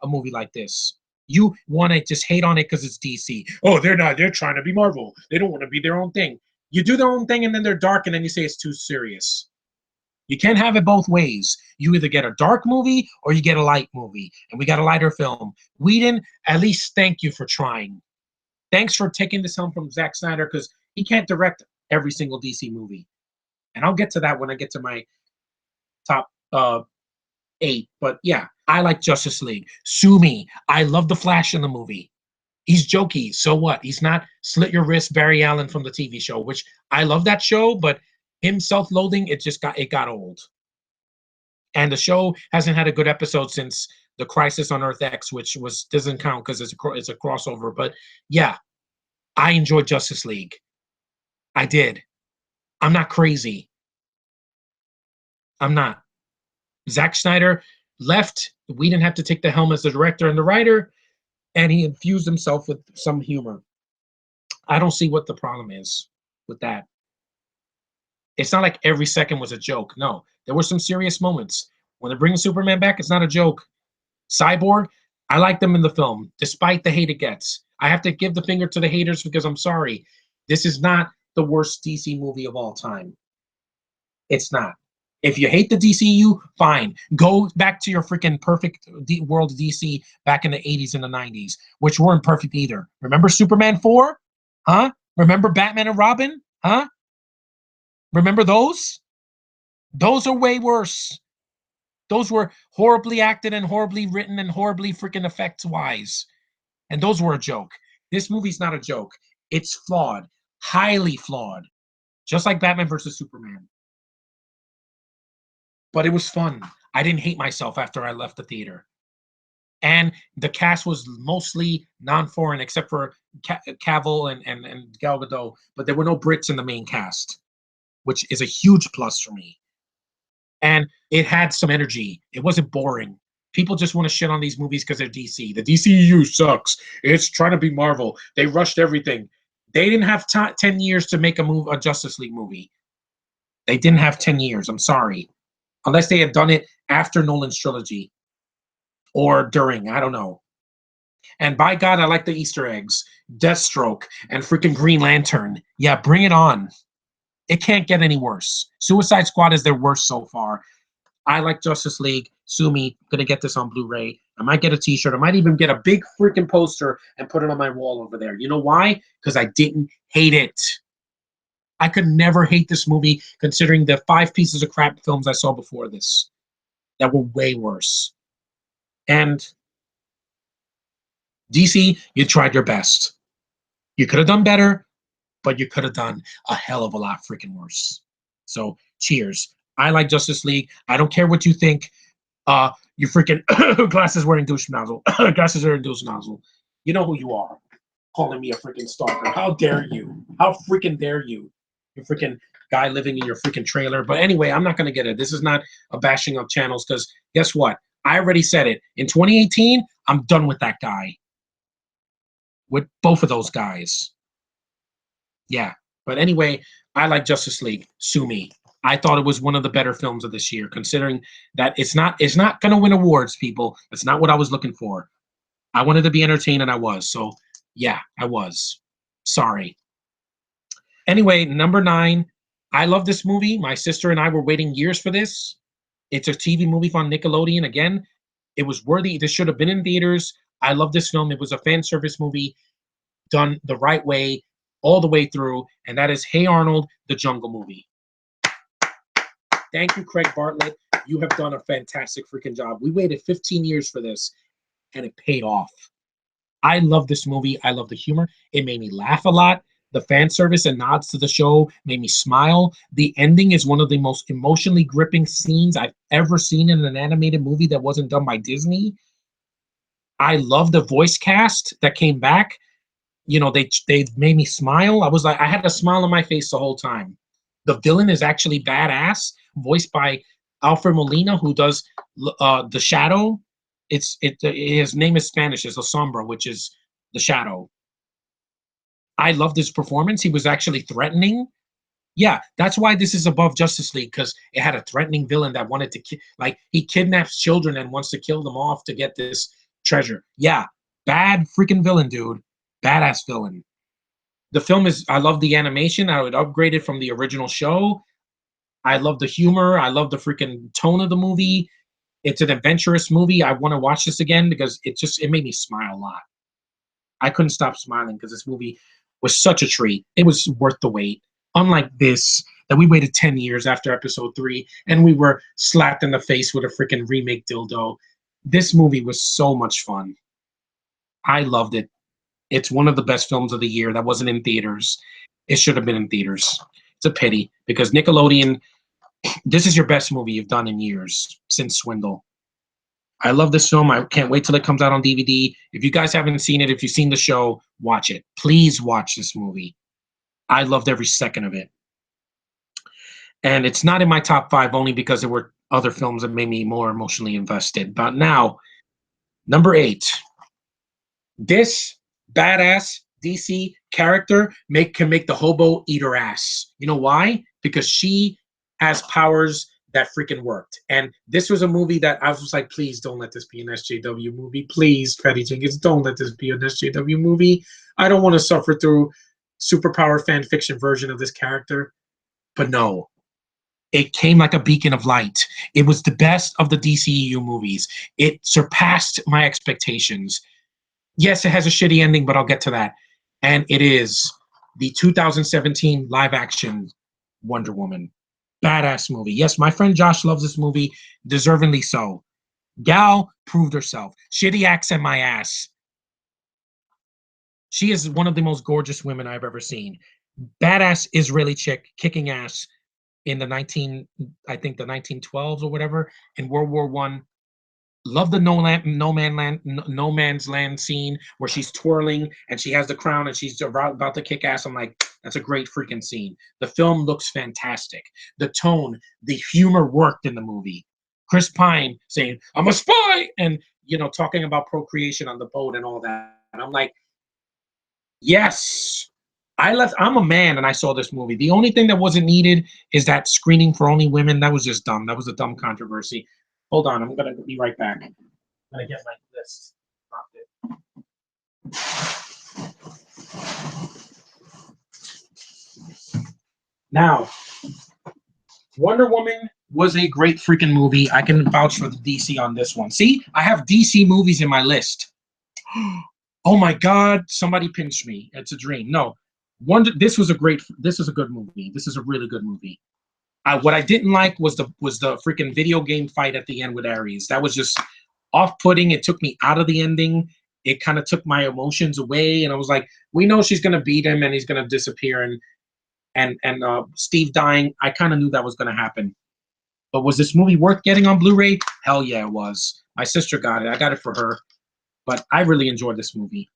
a movie like this. You want to just hate on it because it's DC. Oh, they're not. They're trying to be Marvel. They don't want to be their own thing. You do their own thing and then they're dark and then you say it's too serious. You can't have it both ways. You either get a dark movie or you get a light movie. And we got a lighter film. Whedon, at least thank you for trying. Thanks for taking this helm from Zack Snyder because he can't direct every single DC movie. And I'll get to that when I get to my top 8. But yeah, I like Justice League. Sue me. I love the Flash in the movie. He's jokey. So what? He's not slit your wrist Barry Allen from the TV show, which I love that show, but him self-loathing, it got old. And the show hasn't had a good episode since the Crisis on Earth X, which doesn't count because it's a crossover. But yeah, I enjoyed Justice League. I did. I'm not crazy. I'm not. Zack Snyder left. We didn't have to take the helm as the director and the writer, and he infused himself with some humor. I don't see what the problem is with that. It's not like every second was a joke. No, there were some serious moments. When they're bringing Superman back, it's not a joke. Cyborg, I like them in the film, despite the hate it gets. I have to give the finger to the haters because I'm sorry. This is not the worst DC movie of all time. It's not. If you hate the DCU, fine. Go back to your freaking perfect world of DC back in the 80s and the 90s, which weren't perfect either. Remember Superman 4? Huh? Remember Batman and Robin? Huh? Remember those? Those are way worse. Those were horribly acted and horribly written and horribly freaking effects-wise. And those were a joke. This movie's not a joke. It's flawed. Highly flawed. Just like Batman versus Superman. But it was fun. I didn't hate myself after I left the theater. And the cast was mostly non-foreign, except for Cavill and Gal Gadot. But there were no Brits in the main cast, which is a huge plus for me. And it had some energy. It wasn't boring. People just want to shit on these movies because they're DC. The DCU sucks. It's trying to be Marvel. They rushed everything. They didn't have 10 years to make a Justice League movie. They didn't have 10 years. I'm sorry. Unless they had done it after Nolan's trilogy or during. I don't know. And by God, I like the Easter eggs. Deathstroke and freaking Green Lantern. Yeah, bring it on. It can't get any worse. Suicide Squad is their worst so far. I like Justice League. Sue me. Gonna get this on Blu-ray. I might get a t-shirt. I might even get a big freaking poster and put it on my wall over there. You know why? Because I didn't hate it. I could never hate this movie considering the 5 pieces of crap films I saw before this that were way worse. And DC, you tried your best. You could have done better, but you could have done a hell of a lot freaking worse. So cheers. I like Justice League. I don't care what you think. You freaking glasses wearing douche nozzle. Glasses wearing douche nozzle. You know who you are. Calling me a freaking stalker. How dare you? How freaking dare you? You freaking guy living in your freaking trailer. But anyway, I'm not going to get it. This is not a bashing of channels because guess what? I already said it. In 2018, I'm done with that guy. With both of those guys. Yeah. But anyway, I like Justice League. Sue me. I thought it was one of the better films of this year, considering that it's not going to win awards, people. That's not what I was looking for. I wanted to be entertained, and I was. So, yeah, I was. Sorry. Anyway, number 9. I love this movie. My sister and I were waiting years for this. It's a TV movie on Nickelodeon. Again, it was worthy. This should have been in theaters. I love this film. It was a fan service movie done the right way, all the way through, and that is Hey Arnold, the Jungle Movie. Thank you, Craig Bartlett. You have done a fantastic freaking job. We waited 15 years for this, and it paid off. I love this movie. I love the humor. It made me laugh a lot. The fan service and nods to the show made me smile. The ending is one of the most emotionally gripping scenes I've ever seen in an animated movie that wasn't done by Disney. I love the voice cast that came back. You know, they made me smile. I was like, I had a smile on my face the whole time. The villain is actually badass, voiced by Alfred Molina, who does the Shadow. His name is Spanish. It's La Sombra, which is the Shadow. I loved his performance. He was actually threatening. Yeah, that's why this is above Justice League, because it had a threatening villain that wanted to like he kidnaps children and wants to kill them off to get this treasure. Yeah, bad freaking villain, dude. Badass villain. The film is, I love the animation. I would upgrade it from the original show. I love the humor. I love the freaking tone of the movie. It's an adventurous movie. I want to watch this again because it made me smile a lot. I couldn't stop smiling because this movie was such a treat. It was worth the wait. Unlike this, that we waited 10 years after episode 3 and we were slapped in the face with a freaking remake dildo. This movie was so much fun. I loved it. It's one of the best films of the year that wasn't in theaters. It should have been in theaters. It's a pity because Nickelodeon, this is your best movie you've done in years since Swindle. I love this film. I can't wait till it comes out on DVD. If you guys haven't seen it, if you've seen the show, watch it. Please watch this movie. I loved every second of it. And it's not in my top 5 only because there were other films that made me more emotionally invested. But now, number 8. This badass DC character can make the hobo eat her ass. You know why? Because she has powers that freaking worked. And this was a movie that I was like, please don't let this be an SJW movie. Please, Patty Jenkins, don't let this be an SJW movie. I don't want to suffer through superpower fan fiction version of this character. But no, it came like a beacon of light. It was the best of the DCEU movies. It surpassed my expectations. Yes, it has a shitty ending, but I'll get to that. And it is the 2017 live action Wonder Woman. Badass movie. Yes, my friend Josh loves this movie, deservingly so. Gal proved herself. Shitty accent, my ass. She is one of the most gorgeous women I've ever seen. Badass Israeli chick kicking ass in the 1912s or whatever, in World War One. Love the no man's land scene where she's twirling and she has the crown and she's about to kick ass. I'm like, that's a great freaking scene. The film looks fantastic. The tone, the humor worked in the movie. Chris Pine saying, "I'm a spy," and talking about procreation on the boat and all that. And I'm like, yes. I'm a man and I saw this movie. The only thing that wasn't needed is that screening for only women. That was just dumb. That was a dumb controversy. Hold on, I'm gonna be right back. I'm gonna get my list. Now, Wonder Woman was a great freaking movie. I can vouch for the DC on this one. See, I have DC movies in my list. Oh my God, somebody pinched me. It's a dream. No, this was a good movie. This is a really good movie. What I didn't like was the freaking video game fight at the end with Ares. That was just off-putting. It took me out of the ending. It kind of took my emotions away, and I was like, we know she's gonna beat him and he's gonna disappear, and Steve dying. I kind of knew that was gonna happen. But was this movie worth getting on Blu-ray? Hell yeah, it was. My sister got it. I got it for her. But I really enjoyed this movie.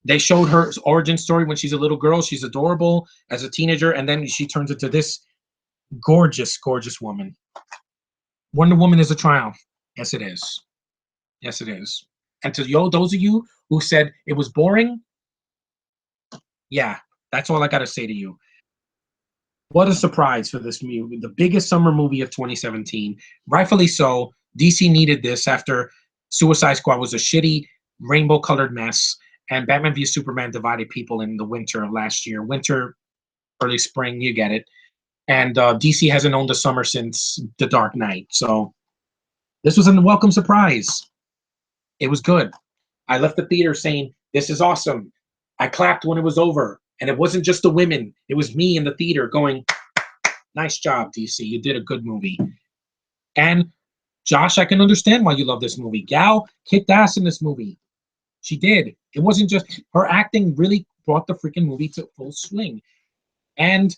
They showed her origin story when she's a little girl. She's adorable as a teenager, and then she turns into this gorgeous, gorgeous woman. Wonder Woman is a triumph. Yes, it is. Yes, it is. And to those of you who said it was boring, yeah, that's all I got to say to you. What a surprise for this movie. The biggest summer movie of 2017. Rightfully so. DC needed this after Suicide Squad was a shitty rainbow-colored mess, and Batman v Superman divided people in the winter of last year. Winter early spring. You get it. And DC hasn't owned the summer since The Dark Knight, so this was a welcome surprise. It was good. I left the theater saying, "This is awesome." I clapped when it was over, and it wasn't just the women; it was me in the theater going, "Nice job, DC. You did a good movie." And Josh, I can understand why you love this movie. Gal kicked ass in this movie. She did. It wasn't just her acting; really brought the freaking movie to full swing. And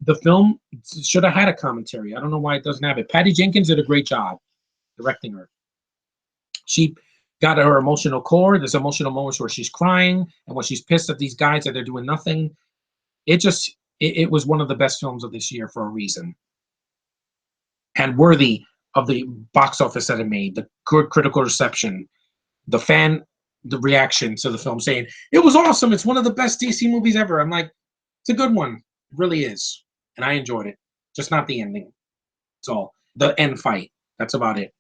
the film should have had a commentary. I don't know why it doesn't have it. Patty Jenkins did a great job directing her. She got her emotional core. There's emotional moments where she's crying and when she's pissed at these guys that they're doing nothing. It was one of the best films of this year for a reason, and worthy of the box office that it made, the good critical reception, the fan, the reaction to the film saying it was awesome. It's one of the best DC movies ever. I'm like, it's a good one. It really is, and I enjoyed it. Just not the ending. That's all. The end fight. That's about it.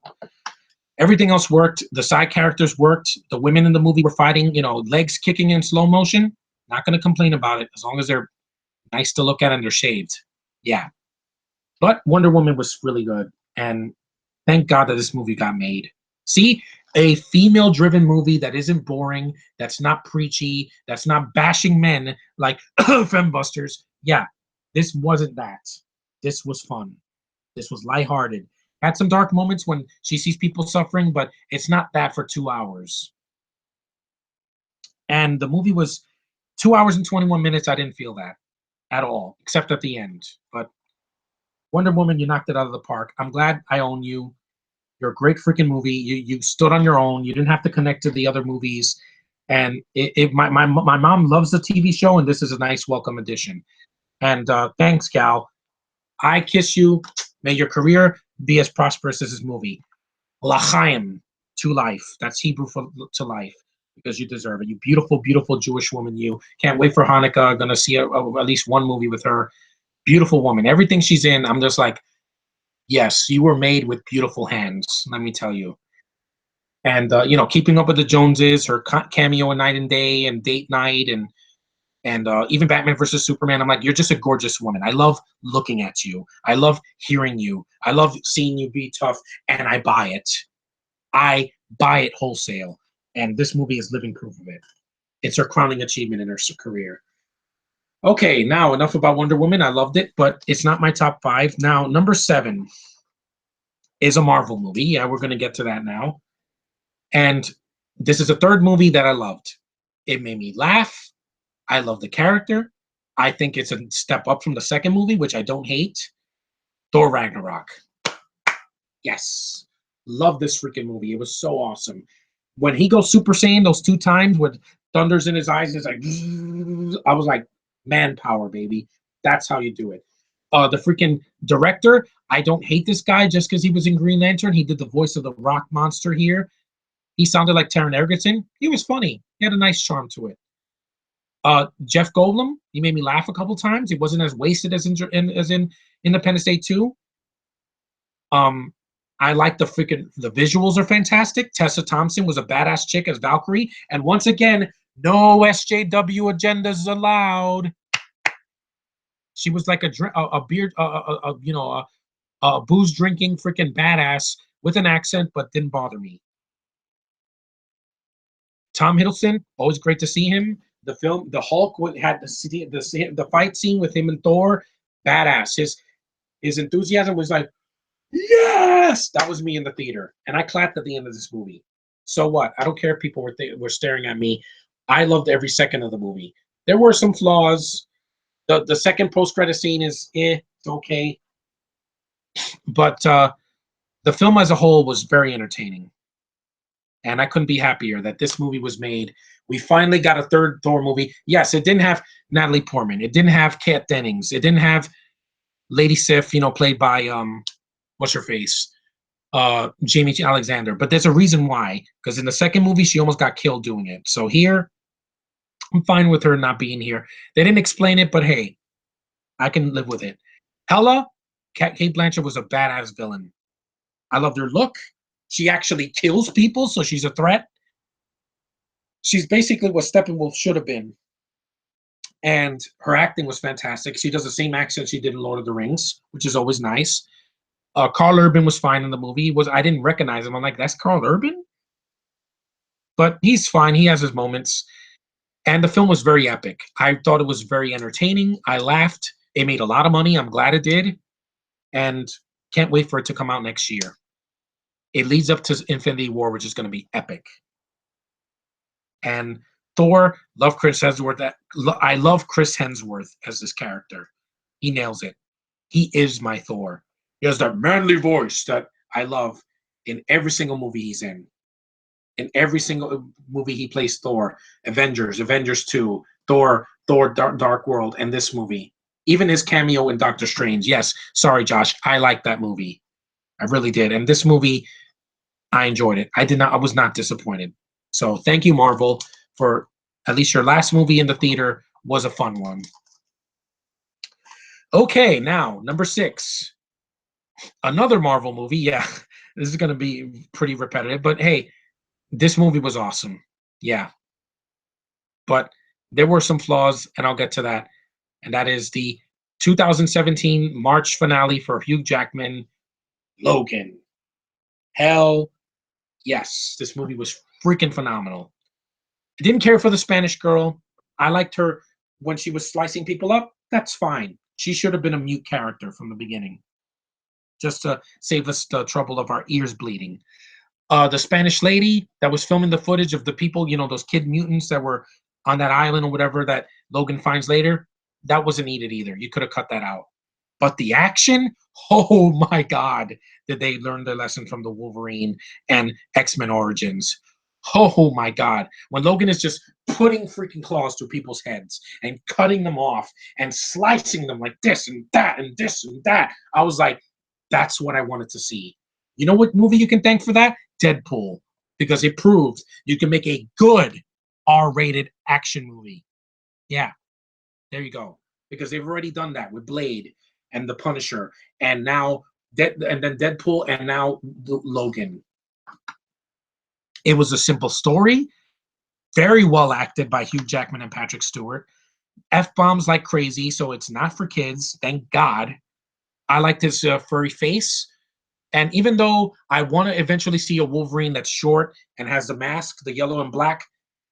Everything else worked. The side characters worked. The women in the movie were fighting, legs kicking in slow motion. Not going to complain about it as long as they're nice to look at and they're shaved. Yeah. But Wonder Woman was really good. And thank God that this movie got made. See, a female driven movie that isn't boring, that's not preachy, that's not bashing men like Fembusters. Yeah, this wasn't that. This was fun. This was lighthearted. Had some dark moments when she sees people suffering, but it's not that for 2 hours. And the movie was 2 hours and 21 minutes. I didn't feel that at all, except at the end. But Wonder Woman, you knocked it out of the park. I'm glad I own you. You're a great freaking movie. You stood on your own. You didn't have to connect to the other movies. And my mom loves the TV show, and this is a nice welcome addition. And thanks, Gal. I kiss you. May your career be as prosperous as this movie. L'chaim, to life. That's Hebrew for to life, because you deserve it. You beautiful, beautiful Jewish woman. You can't wait for Hanukkah. Gonna see at least one movie with her. Beautiful woman. Everything she's in, I'm just like, yes, you were made with beautiful hands. Let me tell you. And Keeping Up with the Joneses, her cameo in Night and Day and Date Night, and even Batman versus Superman. I'm like, you're just a gorgeous woman. I love looking at you. I love hearing you. I love seeing you be tough, and I buy it. I buy it wholesale. And this movie is living proof of it. It's her crowning achievement in her career. Okay, now enough about Wonder Woman. I loved it, but it's not my top 5. Now, number 7 is a Marvel movie. Yeah, we're going to get to that now. And this is a third movie that I loved. It made me laugh. I love the character. I think it's a step up from the second movie, which I don't hate. Thor Ragnarok. Yes. Love this freaking movie. It was so awesome. When he goes Super Saiyan those 2 times with thunders in his eyes, it's like, I was like, manpower, baby. That's how you do it. The freaking director, I don't hate this guy just because he was in Green Lantern. He did the voice of the rock monster here. He sounded like Taron Egerton. He was funny. He had a nice charm to it. Jeff Goldblum, he made me laugh a couple times. He wasn't as wasted as in Independence Day 2. I like the visuals are fantastic. Tessa Thompson was a badass chick as Valkyrie, and once again, no SJW agendas allowed. She was like a beard, a booze drinking freaking badass with an accent, but didn't bother me. Tom Hiddleston, always great to see him. The Hulk had the fight scene with him and Thor, badass. His enthusiasm was like, yes, that was me in the theater, and I clapped at the end of this movie. So what? I don't care if people were staring at me. I loved every second of the movie. There were some flaws. The second post credit scene is it's okay, but the film as a whole was very entertaining, and I couldn't be happier that this movie was made. We finally got a third Thor movie. Yes, it didn't have Natalie Portman. It didn't have Kat Dennings. It didn't have Lady Sif, played by what's her face, Jamie Alexander. But there's a reason why, because in the second movie she almost got killed doing it. So here, I'm fine with her not being here. They didn't explain it, but hey, I can live with it. Hela, Kate Blanchett was a badass villain. I loved her look. She actually kills people, so she's a threat. She's basically what Steppenwolf should have been. and her acting was fantastic. She does the same accent she did in Lord of the Rings, which is always nice. Carl Urban was fine in the movie. Was I didn't recognize him. I'm like, that's Carl Urban, but he's fine. He has his moments, and the film was very epic. I thought it was very entertaining. I laughed. It made a lot of money. I'm glad it did, and can't wait for it to come out next year. It leads up to Infinity War, which is going to be epic. And Thor, love Chris Hemsworth. I love Chris Hemsworth as this character. He nails it. He is my Thor. He has that manly voice that I love in every single movie he's in. In every single movie he plays Thor, Avengers, Avengers 2, Thor Dark World, and this movie. Even his cameo in Doctor Strange. Yes, sorry, Josh. I liked that movie. I really did. And this movie, I enjoyed it. I was not disappointed. So thank you, Marvel, for at least your last movie in the theater was a fun one. Okay, now number 6. Another Marvel movie. Yeah, this is going to be pretty repetitive, but hey, this movie was awesome. Yeah, but there were some flaws, and I'll get to that. And that is the 2017 March finale for Hugh Jackman, Logan. Hell yes, this movie was freaking phenomenal. I didn't care for the Spanish girl. I liked her when she was slicing people up. That's fine. She should have been a mute character from the beginning, just to save us the trouble of our ears bleeding. The Spanish lady that was filming the footage of the people, those kid mutants that were on that island or whatever that Logan finds later, that wasn't needed either. You could have cut that out. But the action, oh my God, did they learn their lesson from the Wolverine and X-Men Origins? Oh my God. When Logan is just putting freaking claws through people's heads and cutting them off and slicing them like this and that and this and that, I was like, that's what I wanted to see. You know what movie you can thank for that? Deadpool. Because it proved you can make a good R-rated action movie. Yeah, there you go. Because they've already done that with Blade and The Punisher, and now and then Deadpool, and now Logan. It was a simple story, very well acted by Hugh Jackman and Patrick Stewart. F bombs like crazy, so it's not for kids. Thank God. I liked his furry face. And even though I want to eventually see a Wolverine that's short and has the mask, the yellow and black,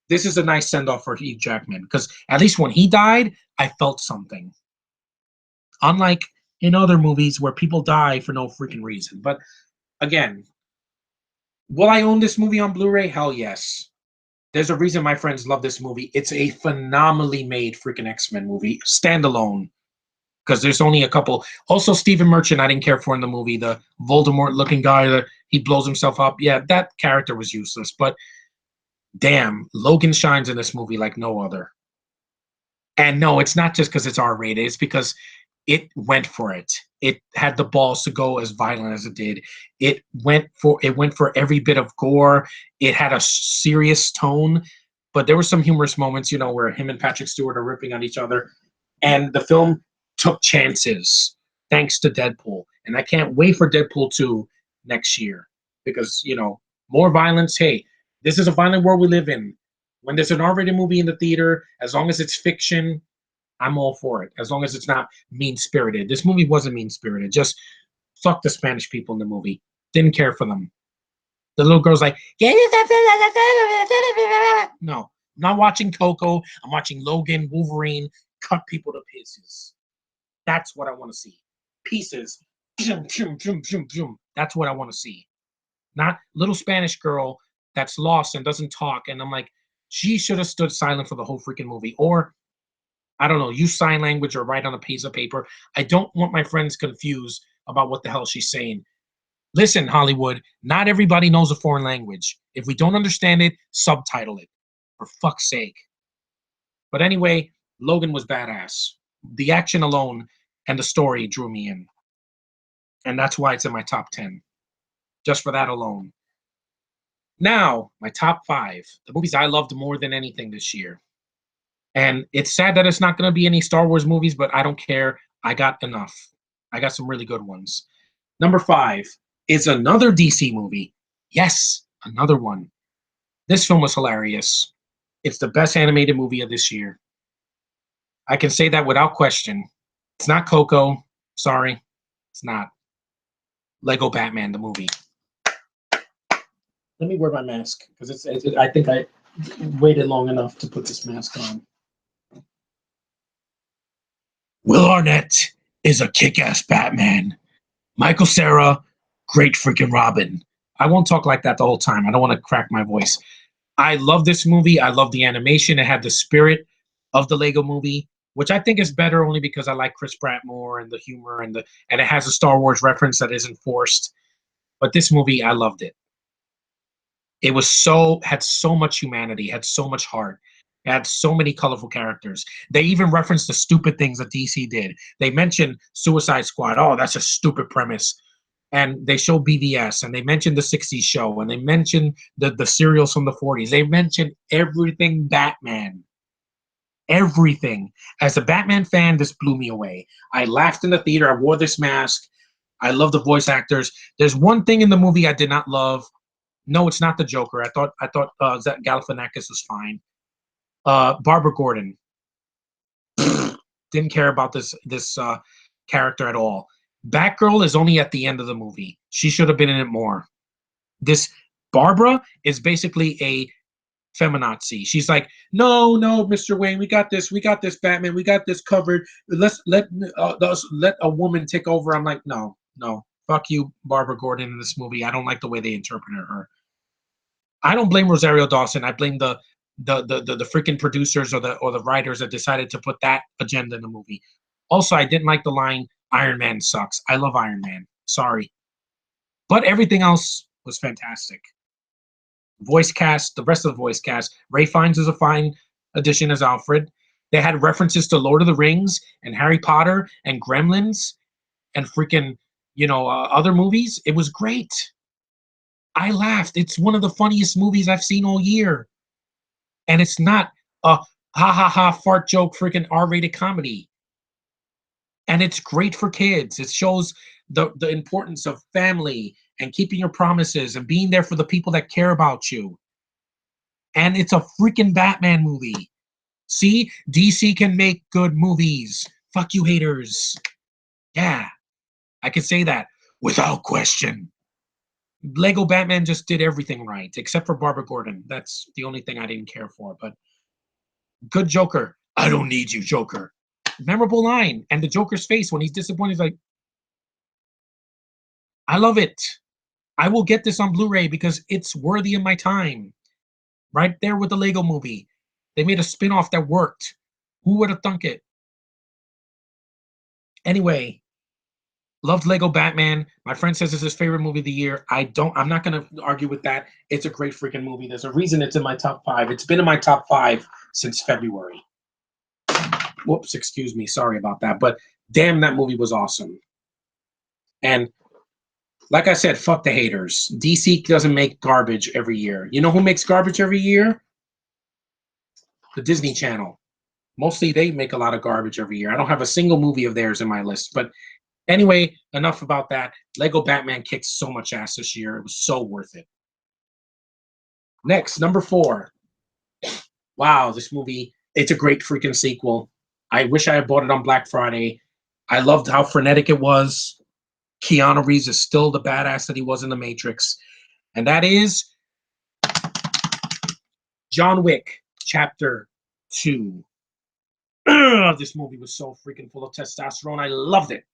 this is a nice send off for Hugh Jackman, because at least when he died, I felt something. Unlike in other movies where people die for no freaking reason. But again, will I own this movie on Blu-ray? Hell yes. There's a reason my friends love this movie. It's a phenomenally made freaking X-Men movie, standalone. Because there's only a couple. Also, Stephen Merchant, I didn't care for in the movie. The Voldemort-looking guy that he blows himself up. Yeah, that character was useless. But damn, Logan shines in this movie like no other. And no, it's not just because it's R-rated. It's because it went for it. It had the balls to go as violent as it did. It went for every bit of gore. It had a serious tone, but there were some humorous moments, where him and Patrick Stewart are ripping on each other, and the film took chances thanks to Deadpool. And I can't wait for Deadpool 2 next year because, more violence. Hey, this is a violent world we live in. When there's an R-rated movie in the theater, as long as it's fiction, I'm all for it, as long as it's not mean-spirited. This movie wasn't mean-spirited. Just fuck the Spanish people in the movie. Didn't care for them. The little girl's like, no, not watching Coco. I'm watching Logan, Wolverine, cut people to pieces. That's what I want to see. Pieces. That's what I want to see. Not little Spanish girl that's lost and doesn't talk. And I'm like, she should have stood silent for the whole freaking movie. Or I don't know, use sign language or write on a piece of paper. I don't want my friends confused about what the hell she's saying. Listen, Hollywood, not everybody knows a foreign language. If we don't understand it, subtitle it, for fuck's sake. But anyway, Logan was badass. The action alone and the story drew me in. And that's why it's in my top 10, just for that alone. Now, my top 5, the movies I loved more than anything this year. And it's sad that it's not going to be any Star Wars movies, but I don't care. I got enough. I got some really good ones. Number 5 is another DC movie. Yes, another one. This film was hilarious. It's the best animated movie of this year. I can say that without question. It's not Coco. Sorry, it's not. Lego Batman, the movie. Let me wear my mask because I think I waited long enough to put this mask on. Will Arnett is a kick-ass Batman. Michael Cera, great freaking Robin. I won't talk like that the whole time. I don't want to crack my voice. I love this movie. I love the animation. It had the spirit of the Lego movie, which I think is better only because I like Chris Pratt more and the humor and it has a Star Wars reference that isn't forced. But this movie, I loved it. It was had so much humanity, had so much heart, it had so many colorful characters. They even referenced the stupid things that DC did. They mentioned Suicide Squad. Oh, that's a stupid premise. And they show BVS, and they mentioned the 60s show, and they mentioned the serials from the 40s. They mentioned everything Batman. Everything. As a Batman fan, this blew me away. I laughed in the theater. I wore this mask. I love the voice actors. There's one thing in the movie I did not love. No, it's not the Joker. I thought Zach Galifianakis was fine. Barbara Gordon didn't care about this character at all. Batgirl is only at the end of the movie. She should have been in it more. This Barbara is basically a feminazi. She's like, no, Mr. Wayne, we got this, Batman, we got this covered. Let a woman take over. I'm like, no, fuck you, Barbara Gordon in this movie. I don't like the way they interpreted her. I don't blame Rosario Dawson. I blame the freaking producers or the writers that decided to put that agenda in the movie. Also, I didn't like the line Iron Man sucks. I love Iron Man. Sorry. But everything else was fantastic. Voice cast, the rest of the voice cast. Ray Fiennes is a fine addition as Alfred. They had references to Lord of the Rings and Harry Potter and Gremlins and freaking, other movies. It was great. I laughed. It's one of the funniest movies I've seen all year. And it's not a ha ha ha fart joke freaking R-rated comedy. And it's great for kids. It shows the importance of family and keeping your promises and being there for the people that care about you. And it's a freaking Batman movie. See, DC can make good movies. Fuck you haters. Yeah, I can say that without question. Lego Batman just did everything right, except for Barbara Gordon. That's the only thing I didn't care for. But good Joker. I don't need you, Joker. Memorable line. And the Joker's face when he's disappointed, he's like, I love it. I will get this on Blu-ray because it's worthy of my time. Right there with the Lego movie. They made a spin-off that worked. Who would have thunk it? Anyway, loved Lego Batman. My friend says it's his favorite movie of the year. I'm not going to argue with that. It's a great freaking movie. There's a reason it's in my top 5. It's been in my top 5 since February. Whoops, excuse me. Sorry about that. But damn, that movie was awesome. And like I said, fuck the haters. DC doesn't make garbage every year. You know who makes garbage every year? The Disney Channel. Mostly they make a lot of garbage every year. I don't have a single movie of theirs in my list. But anyway, enough about that. Lego Batman kicked so much ass this year. It was so worth it. Next, number 4. Wow, this movie, it's a great freaking sequel. I wish I had bought it on Black Friday. I loved how frenetic it was. Keanu Reeves is still the badass that he was in The Matrix. And that is John Wick, Chapter 2. This movie was so freaking full of testosterone. I loved it.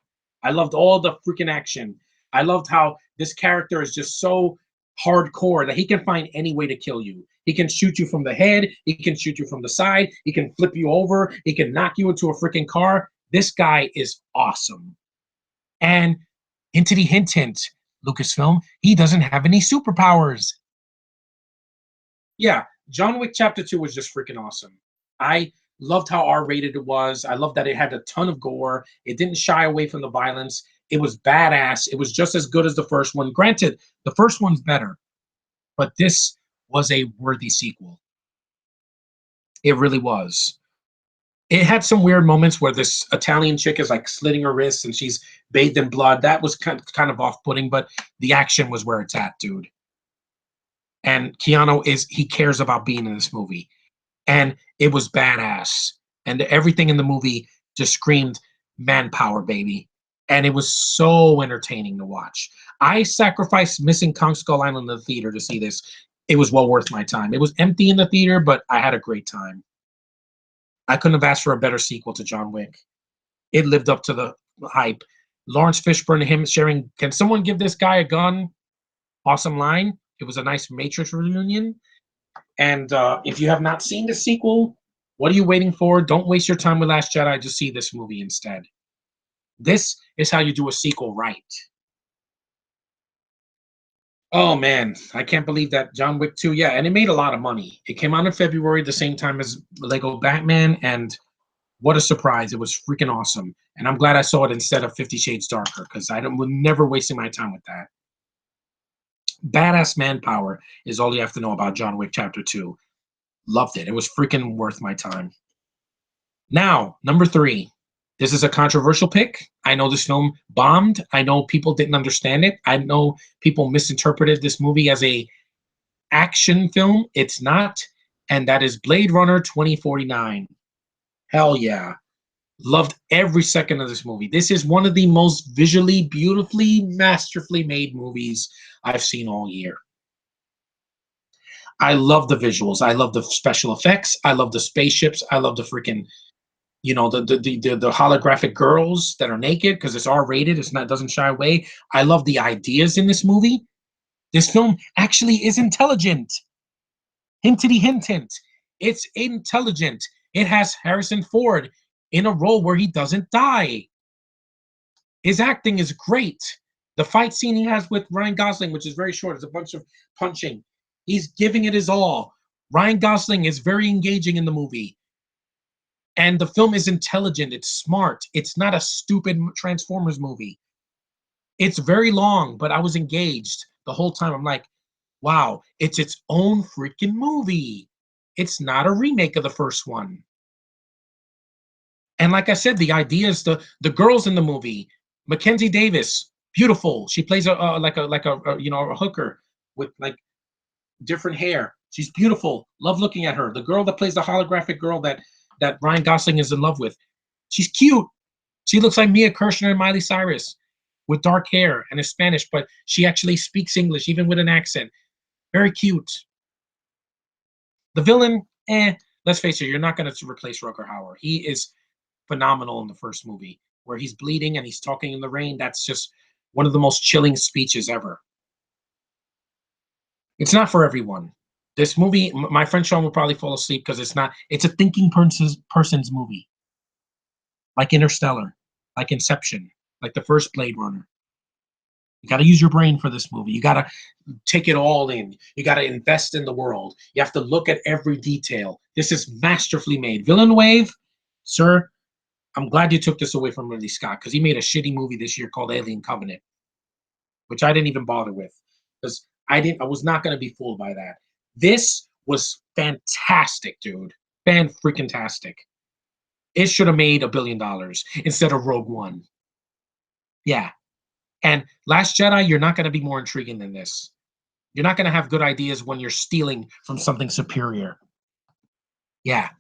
I loved all the freaking action. I loved how this character is just so hardcore that he can find any way to kill you. He can shoot you from the head. He can shoot you from the side. He can flip you over. He can knock you into a freaking car. This guy is awesome. And hintity hint, Lucasfilm, he doesn't have any superpowers. Yeah, John Wick Chapter 2 was just freaking awesome. I loved how R-rated it was. I loved that it had a ton of gore. It didn't shy away from the violence. It was badass. It was just as good as the first one. Granted, the first one's better, but this was a worthy sequel. It really was. It had some weird moments where this Italian chick is like slitting her wrists and she's bathed in blood. That was kind of off-putting, but the action was where it's at, dude. And Keanu he cares about being in this movie. And it was badass. and everything in the movie just screamed manpower, baby. And it was so entertaining to watch. I sacrificed missing Kong Skull Island in the theater to see this. It was well worth my time. It was empty in the theater, but I had a great time. I couldn't have asked for a better sequel to John Wick. It lived up to the hype. Lawrence Fishburne and him sharing, can someone give this guy a gun? Awesome line. It was a nice Matrix reunion. And if you have not seen the sequel, what are you waiting for? Don't waste your time with Last Jedi. Just see this movie instead. This is how you do a sequel right. Oh man, I can't believe that John Wick 2. Yeah, and it made a lot of money. It came out in February, the same time as Lego Batman, and what a surprise. It was freaking awesome. And I'm glad I saw it instead of 50 Shades Darker, because would never wasting my time with that. Badass manpower is all you have to know about John Wick Chapter 2. Loved it. It was freaking worth my time. Now, number 3. This is a controversial pick. I know this film bombed. I know people didn't understand it. I know people misinterpreted this movie as a action film. It's not. And that is Blade Runner 2049. Hell yeah. Loved every second of this movie. This is one of the most visually, beautifully, masterfully made movies I've seen all year. I love the visuals. I love the special effects. I love the spaceships. I love the freaking, the holographic girls that are naked because it's R-rated. It doesn't shy away. I love the ideas in this movie. This film actually is intelligent. Hintity hint hint. It's intelligent. It has Harrison Ford in a role where he doesn't die. His acting is great. The fight scene he has with Ryan Gosling, which is very short, it's a bunch of punching. He's giving it his all. Ryan Gosling is very engaging in the movie. And the film is intelligent. It's smart. It's not a stupid Transformers movie. It's very long, but I was engaged the whole time. I'm like, wow, it's its own freaking movie. It's not a remake of the first one. And like I said, the ideas, the girls in the movie, Mackenzie Davis, beautiful. She plays a hooker with like different hair. She's beautiful. Love looking at her. The girl that plays the holographic girl that Ryan Gosling is in love with. She's cute. She looks like Mia Kirshner and Miley Cyrus with dark hair and is Spanish, but she actually speaks English, even with an accent. Very cute. The villain, let's face it, you're not going to replace Rutger Hauer. He is phenomenal in the first movie, where he's bleeding and he's talking in the rain. That's just one of the most chilling speeches ever. It's not for everyone. This movie, my friend Sean will probably fall asleep because it's a thinking person's movie. Like Interstellar, like Inception, like the first Blade Runner. You got to use your brain for this movie. You got to take it all in. You got to invest in the world. You have to look at every detail. This is masterfully made. Villeneuve, sir, I'm glad you took this away from Ridley Scott because he made a shitty movie this year called Alien Covenant, which I didn't even bother with because I was not going to be fooled by that. This was fantastic, dude. Fan-freaking-tastic. It should have made $1 billion instead of Rogue One. Yeah. And Last Jedi, you're not going to be more intriguing than this. You're not going to have good ideas when you're stealing from something superior. Yeah.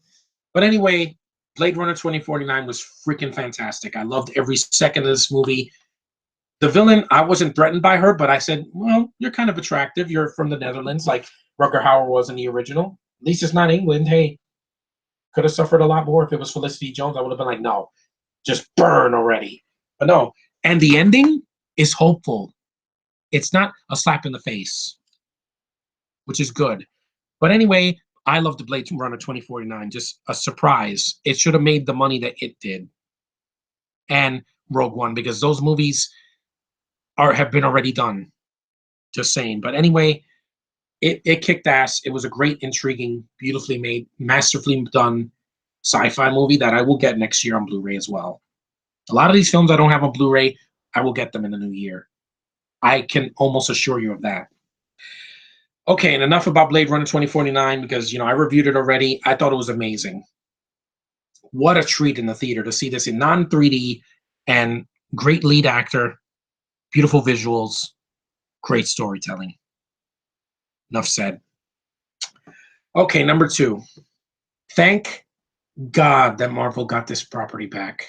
But anyway, Blade Runner 2049 was freaking fantastic. I loved every second of this movie. The villain, I wasn't threatened by her, but I said, well, you're kind of attractive. You're from the Netherlands, like Rutger Hauer was in the original. At least it's not England. Hey, could have suffered a lot more if it was Felicity Jones. I would have been like, no, just burn already. But no. And the ending is hopeful. It's not a slap in the face, which is good. But anyway, I love the Blade Runner 2049. Just a surprise. It should have made the money that it did. And Rogue One, because those movies have been already done. Just saying. But anyway, it kicked ass. It was a great, intriguing, beautifully made, masterfully done sci-fi movie that I will get next year on Blu-ray as well. A lot of these films I don't have on Blu-ray, I will get them in the new year. I can almost assure you of that. Okay, and enough about Blade Runner 2049 because, I reviewed it already. I thought it was amazing. What a treat in the theater to see this in non-3D and great lead actor, beautiful visuals, great storytelling. Enough said. Okay, number 2. Thank God, that Marvel got this property back.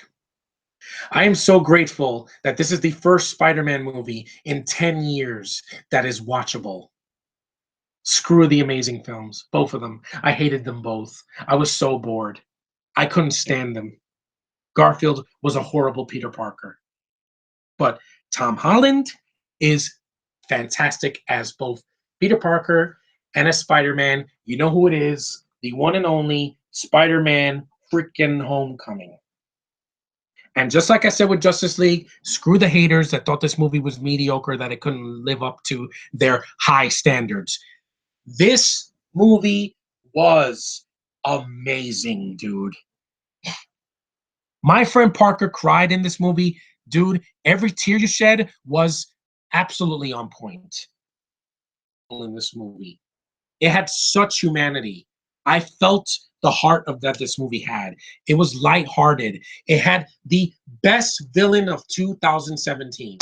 I am so grateful that this is the first Spider-Man movie in 10 years that is watchable. Screw the amazing films, both of them. I hated them both. I was so bored. I couldn't stand them. Garfield was a horrible Peter Parker. But Tom Holland is fantastic as both Peter Parker and as Spider-Man. You know who it is, the one and only Spider-Man freaking Homecoming. And just like I said with Justice League, screw the haters that thought this movie was mediocre, that it couldn't live up to their high standards. This movie was amazing, dude. My friend Parker cried in this movie. Dude, every tear you shed was absolutely on point in this movie. It had such humanity. I felt the heart of that this movie had. It was lighthearted. It had the best villain of 2017.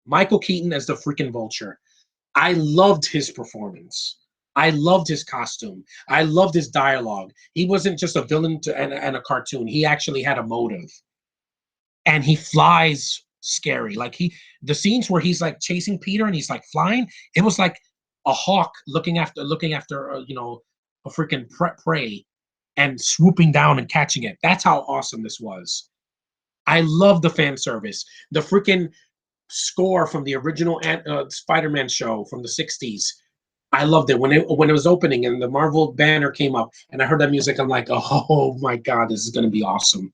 Michael Keaton as the freaking Vulture. I loved his performance. I loved his costume. I loved his dialogue. He wasn't just a villain and a cartoon. He actually had a motive. And he flies scary. Like the scenes where he's like chasing Peter and he's like flying, it was like a hawk looking after a freaking prey and swooping down and catching it. That's how awesome this was. I love the fan service. The freaking score from the original Spider-Man show from the 60s. I loved it when it was opening and the Marvel banner came up and I heard that music. I'm like, oh my god, this is gonna be awesome.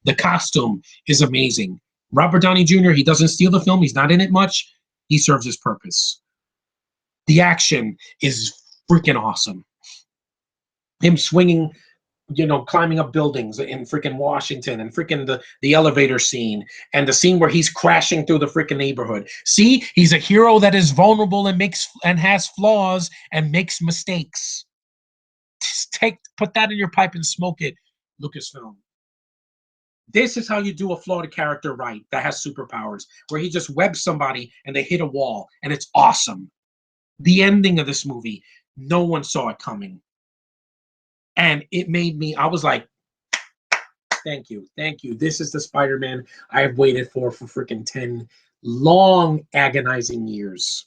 The costume is amazing. Robert Downey Jr., he doesn't steal the film. He's not in it much. He serves his purpose. The action is freaking awesome. Him swinging, climbing up buildings in freaking Washington and freaking the elevator scene and the scene where he's crashing through the freaking neighborhood. See, he's a hero that is vulnerable and has flaws and makes mistakes. Just put that in your pipe and smoke it, Lucasfilm. This is how you do a flawed character right that has superpowers, where he just webs somebody and they hit a wall, and it's awesome. The ending of this movie, no one saw it coming. And it made me, I was like, thank you, thank you. This is the Spider-Man I've waited for freaking 10 long, agonizing years.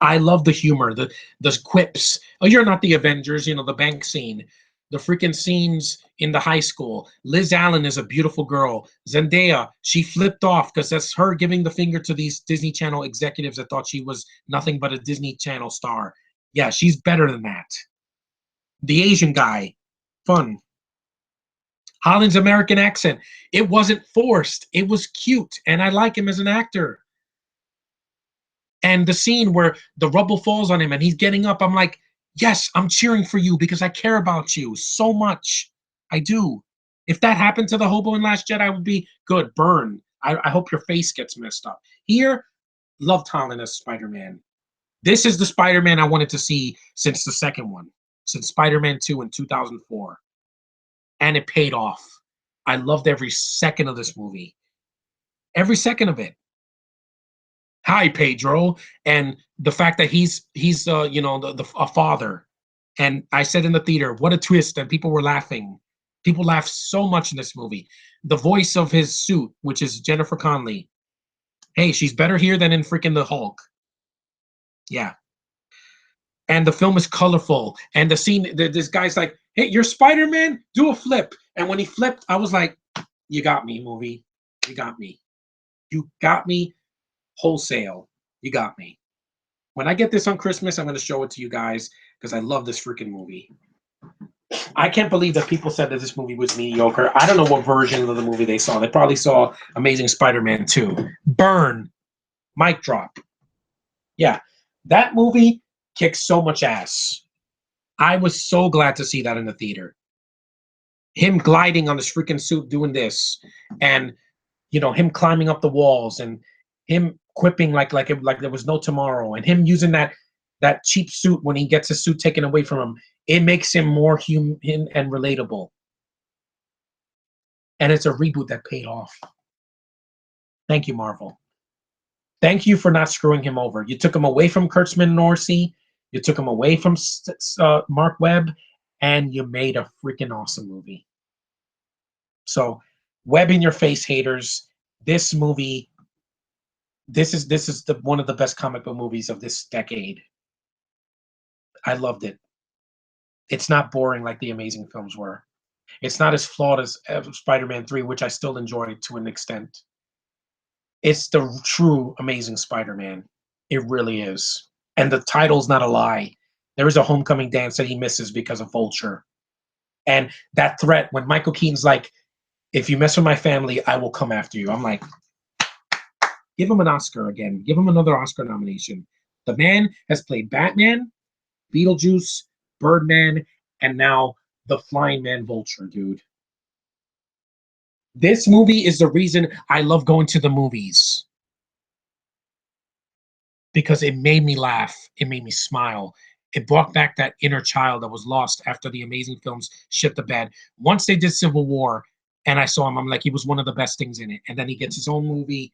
I love the humor, the quips. Oh, you're not the Avengers, the bank scene. The freaking scenes in the high school. Liz Allen is a beautiful girl. Zendaya, she flipped off because that's her giving the finger to these Disney Channel executives that thought she was nothing but a Disney Channel star. Yeah, she's better than that. The Asian guy, fun. Holland's American accent, it wasn't forced. It was cute, and I like him as an actor. And the scene where the rubble falls on him and he's getting up, I'm like, yes, I'm cheering for you because I care about you so much. I do. If that happened to the hobo in Last Jedi, I would be good. Burn. I hope your face gets messed up. Here, loved Holland as Spider-Man. This is the Spider-Man I wanted to see since the second one, since Spider-Man 2 in 2004. And it paid off. I loved every second of this movie. Every second of it. Hi Pedro, and the fact that he's a father. And I said in the theater, what a twist, and people were laughing. People laughed so much in this movie. The voice of his suit, which is Jennifer Connelly, hey, she's better here than in freaking the Hulk. Yeah. And the film is colorful, and the scene, this guy's like, hey, you're Spider-Man, do a flip. And when he flipped, I was like, you got me, movie. You got me. You got me wholesale. You got me. When I get this on Christmas, I'm going to show it to you guys because I love this freaking movie. I can't believe that people said that this movie was mediocre. I don't know what version of the movie they saw. They probably saw Amazing Spider-Man 2. Burn. Mic drop. Yeah. That movie kicks so much ass. I was so glad to see that in the theater. Him gliding on his freaking suit doing this, and him climbing up the walls, and him quipping like there was no tomorrow, and him using that cheap suit when he gets his suit taken away from him. It makes him more human and relatable. And it's a reboot that paid off. Thank you, Marvel. Thank you for not screwing him over. You took him away from Kurtzman and Orsi. You took him away from Mark Webb, and you made a freaking awesome movie. So, web in your face, haters. This movie, this is the one of the best comic book movies of this decade. I loved it. It's not boring like the Amazing films were. It's not as flawed as Spider-Man 3, which I still enjoy to an extent. It's the true Amazing Spider-Man. It really is. And the title's not a lie. There is a homecoming dance that he misses because of Vulture. And that threat, when Michael Keaton's like, if you mess with my family, I will come after you. I'm like, give him an Oscar again. Give him another Oscar nomination. The man has played Batman, Beetlejuice, Birdman, and now the Flying Man Vulture, dude. This movie is the reason I love going to the movies because it made me laugh. It made me smile. It brought back that inner child that was lost after the Amazing films shit the bed. Once they did Civil War and I saw him, I'm like, he was one of the best things in it. And then he gets his own movie.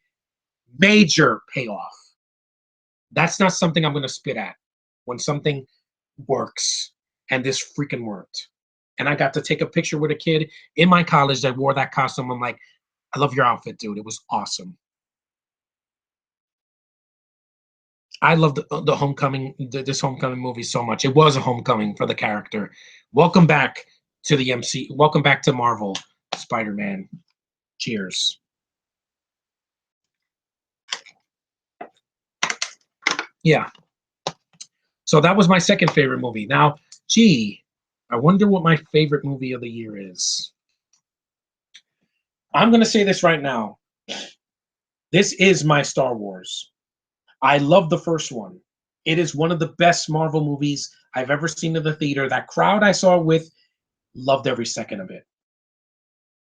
Major payoff. That's not something I'm going to spit at when something works. And this freaking worked. And I got to take a picture with a kid in my college that wore that costume. I'm like, I love your outfit, dude. It was awesome. I love the homecoming, this homecoming movie so much. It was a homecoming for the character. Welcome back to the MC. Welcome back to Marvel, Spider-Man. Cheers. Yeah. So that was my second favorite movie. Now, gee, I wonder what my favorite movie of the year is. I'm going to say this right now. This is my Star Wars. I love the first one. It is one of the best Marvel movies I've ever seen in the theater. That crowd I saw with loved every second of it.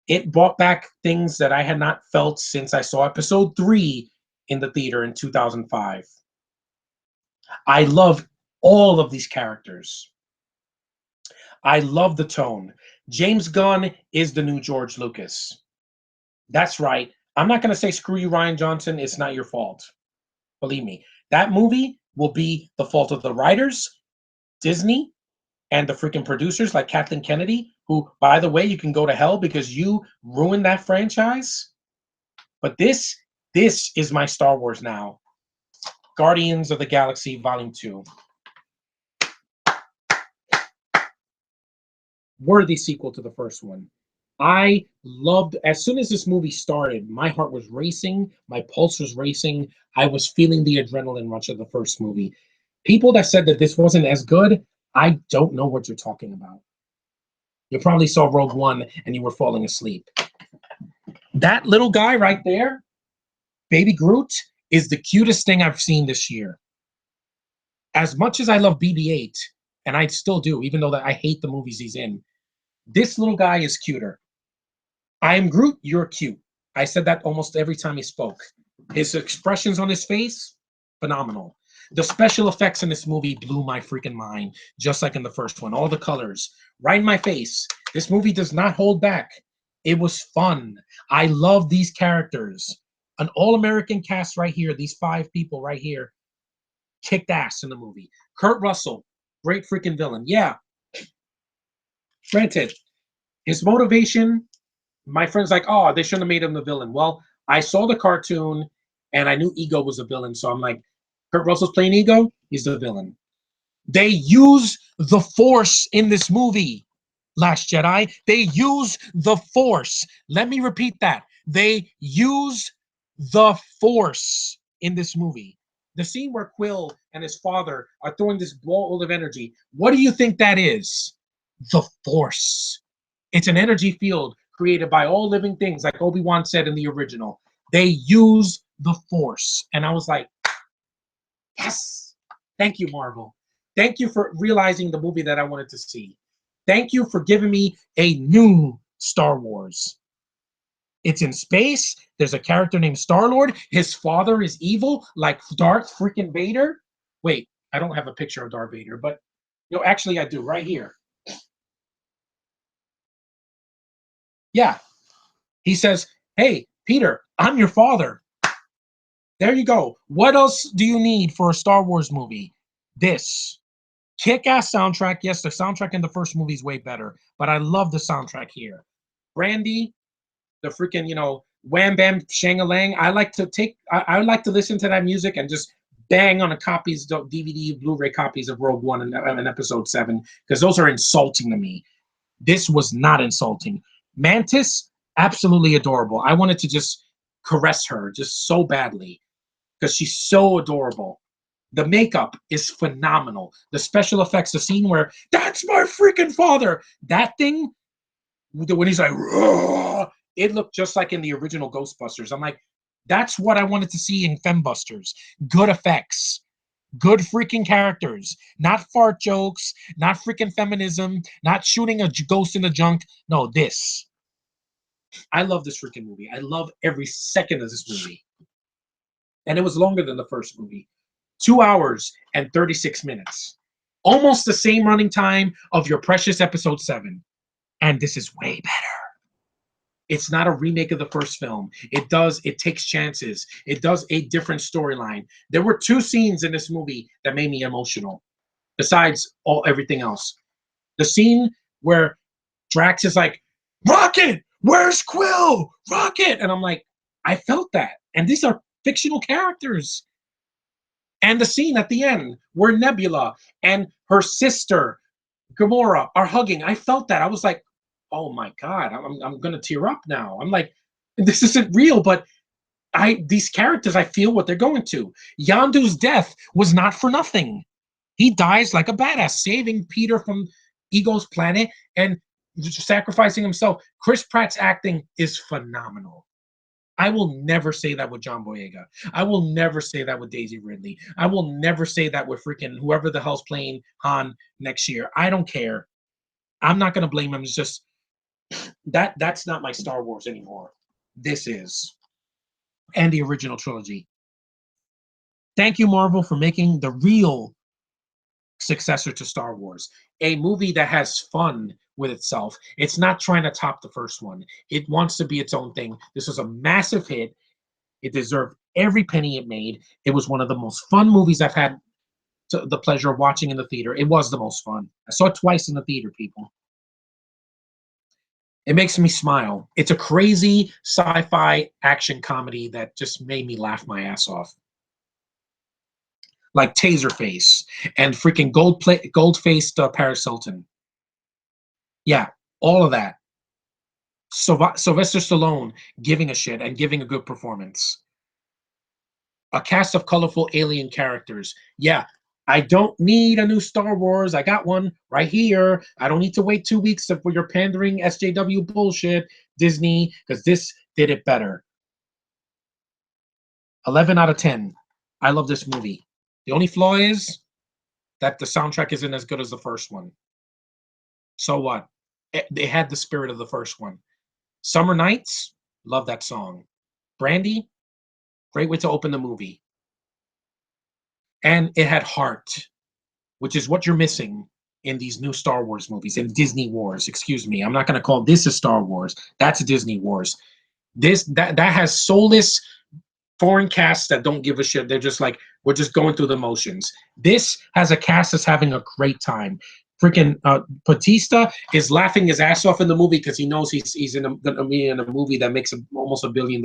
It brought back things that I had not felt since I saw episode 3 in the theater in 2005. I love all of these characters. I love the tone. James Gunn is the new George Lucas. That's right. I'm not going to say screw you, Rian Johnson. It's not your fault. Believe me. That movie will be the fault of the writers, Disney, and the freaking producers like Kathleen Kennedy, who, by the way, you can go to hell because you ruined that franchise. But this is my Star Wars now. Guardians of the Galaxy Volume 2. Worthy sequel to the first one. I loved, as soon as this movie started, my heart was racing, my pulse was racing. I was feeling the adrenaline rush of the first movie. People that said that this wasn't as good, I don't know what you're talking about. You probably saw Rogue One and you were falling asleep. That little guy right there, Baby Groot, is the cutest thing I've seen this year. As much as I love BB-8, and I still do, even though that I hate the movies he's in, this little guy is cuter. I am Groot, you're cute. I said that almost every time he spoke. His expressions on his face, phenomenal. The special effects in this movie blew my freaking mind, just like in the first one. All the colors, right in my face. This movie does not hold back. It was fun. I love these characters. An all-American cast right here, these 5 people right here, kicked ass in the movie. Kurt Russell, great freaking villain. Yeah, granted, his motivation, my friend's like, oh, they shouldn't have made him the villain. Well, I saw the cartoon and I knew Ego was a villain. So I'm like, Kurt Russell's playing Ego, he's the villain. They use the Force in this movie, Last Jedi. They use the Force. Let me repeat that. They use the Force in this movie. The scene where Quill and his father are throwing this ball of energy. What do you think that is? The Force. It's an energy field created by all living things, like Obi-Wan said in the original. They use the Force. And I was like, yes, thank you, Marvel. Thank you for realizing the movie that I wanted to see. Thank you for giving me a new Star Wars. It's in space. There's a character named Star-Lord. His father is evil, like Darth freaking Vader. Wait, I don't have a picture of Darth Vader, but actually I do, right here. Yeah. He says, hey, Peter, I'm your father. There you go. What else do you need for a Star Wars movie? This. Kick-ass soundtrack. Yes, the soundtrack in the first movie is way better, but I love the soundtrack here. Brandy, the freaking, wham bam shang-a-lang. I like to listen to that music and just bang on the copies, the DVD, Blu-ray copies of Rogue One and Episode 7, because those are insulting to me. This was not insulting. Mantis, absolutely adorable. I wanted to just caress her just so badly because she's so adorable. The makeup is phenomenal. The special effects, the scene where that's my freaking father, that thing, when he's like, "Roar," it looked just like in the original Ghostbusters. I'm like, that's what I wanted to see in Fembusters. Good effects, good freaking characters, not fart jokes, not freaking feminism, not shooting a ghost in the junk. No, this. I love this freaking movie. I love every second of this movie. And it was longer than the first movie. 2 hours and 36 minutes. Almost the same running time of your precious episode 7. And this is way better. It's not a remake of the first film. It takes chances. It does a different storyline. There were 2 scenes in this movie that made me emotional, besides everything else. The scene where Drax is like, Rocket, where's Quill? Rocket! And I'm like, I felt that. And these are fictional characters. And the scene at the end where Nebula and her sister Gamora are hugging. I felt that. I was like, oh my God, I'm gonna tear up now. I'm like, this isn't real, but these characters, I feel what they're going to. Yondu's death was not for nothing. He dies like a badass, saving Peter from Ego's planet and sacrificing himself. Chris Pratt's acting is phenomenal. I will never say that with John Boyega. I will never say that with Daisy Ridley. I will never say that with freaking whoever the hell's playing Han next year. I don't care. I'm not gonna blame him. It's just that's not my Star Wars anymore. This is. And the original trilogy. Thank you, Marvel, for making the real successor to Star Wars. A movie that has fun with itself. It's not trying to top the first one. It wants to be its own thing. This was a massive hit. It deserved every penny it made. It was one of the most fun movies I've had the pleasure of watching in the theater. It was the most fun. I saw it twice in the theater, people. It makes me smile. It's a crazy sci-fi action comedy that just made me laugh my ass off. Like Taserface and freaking gold-faced Paris Hilton. Yeah, all of that. Sylvester Stallone giving a shit and giving a good performance. A cast of colorful alien characters. Yeah, I don't need a new Star Wars. I got one right here. I don't need to wait 2 weeks for your pandering SJW bullshit, Disney, because this did it better. 11 out of 10. I love this movie. The only flaw is that the soundtrack isn't as good as the first one. So what? They had the spirit of the first one. Summer Nights, love that song. Brandy, great way to open the movie. And it had heart, which is what you're missing in these new Star Wars movies, in Disney Wars. Excuse me. I'm not going to call this a Star Wars. That's a Disney Wars. That has soulless foreign casts that don't give a shit. They're just like, we're just going through the motions. This has a cast that's having a great time. Freaking Batista is laughing his ass off in the movie because he knows he's going to be in a movie that makes almost $1 billion.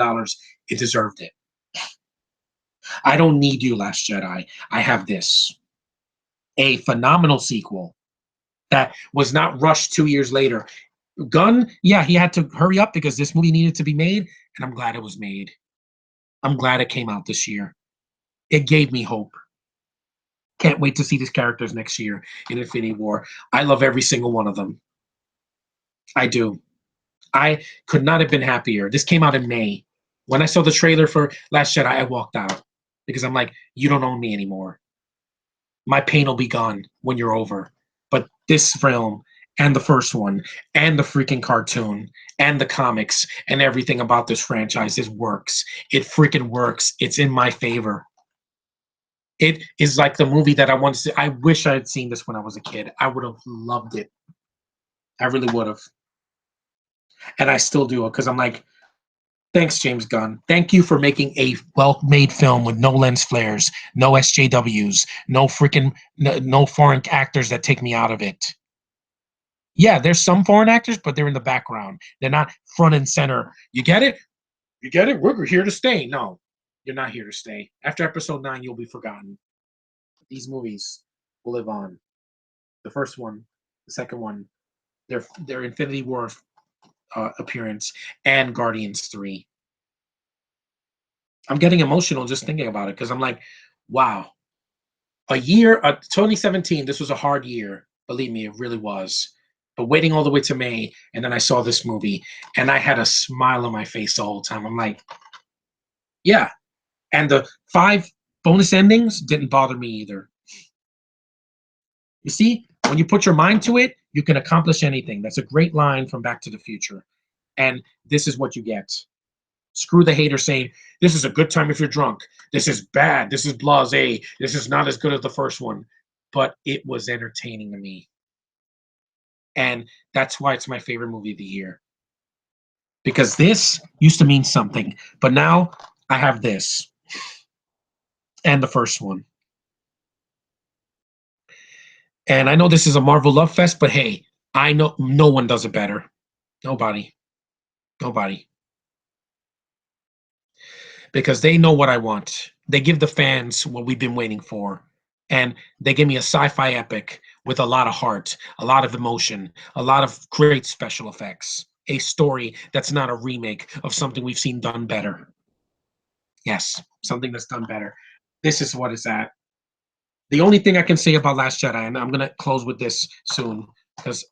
It deserved it. I don't need you, Last Jedi. I have this. A phenomenal sequel that was not rushed 2 years later. Gunn, yeah, he had to hurry up because this movie needed to be made, and I'm glad it was made. I'm glad it came out this year. It gave me hope. Can't wait to see these characters next year in Infinity War. I love every single one of them. I do. I could not have been happier. This came out in May. When I saw the trailer for Last Jedi, I walked out because I'm like, you don't own me anymore. My pain will be gone when you're over. But this film and the first one and the freaking cartoon and the comics and everything about this franchise works. It freaking works. It's in my favor. It is like the movie that I wanted to see. I wish I had seen this when I was a kid. I would have loved it. I really would have. And I still do it because I'm like, Thanks, James Gunn. Thank you for making a well-made film with no lens flares, no SJWs, no foreign actors that take me out of it. Yeah, there's some foreign actors, but they're in the background. They're not front and center. You get it? You get it? We're here to stay. No, you're not here to stay. After episode 9, you'll be forgotten. These movies will live on. The first one, the second one, their Infinity War appearance, and Guardians 3. I'm getting emotional just thinking about it because I'm like, wow, a year, 2017, this was a hard year. Believe me, it really was. But waiting all the way to May, and then I saw this movie, and I had a smile on my face the whole time. I'm like, yeah. And the 5 bonus endings didn't bother me either. You see, when you put your mind to it, you can accomplish anything. That's a great line from Back to the Future. And this is what you get. Screw the hater saying, this is a good time if you're drunk. This is bad. This is blasé. This is not as good as the first one. But it was entertaining to me. And that's why it's my favorite movie of the year. Because this used to mean something. But now I have this and the first one. And I know this is a Marvel love fest, but hey, I know no one does it better. Nobody. Nobody. Because they know what I want. They give the fans what we've been waiting for. And they give me a sci-fi epic with a lot of heart, a lot of emotion, a lot of great special effects, a story that's not a remake of something we've seen done better. Yes, something that's done better. This is what it's at. The only thing I can say about Last Jedi, and I'm gonna close with this soon, because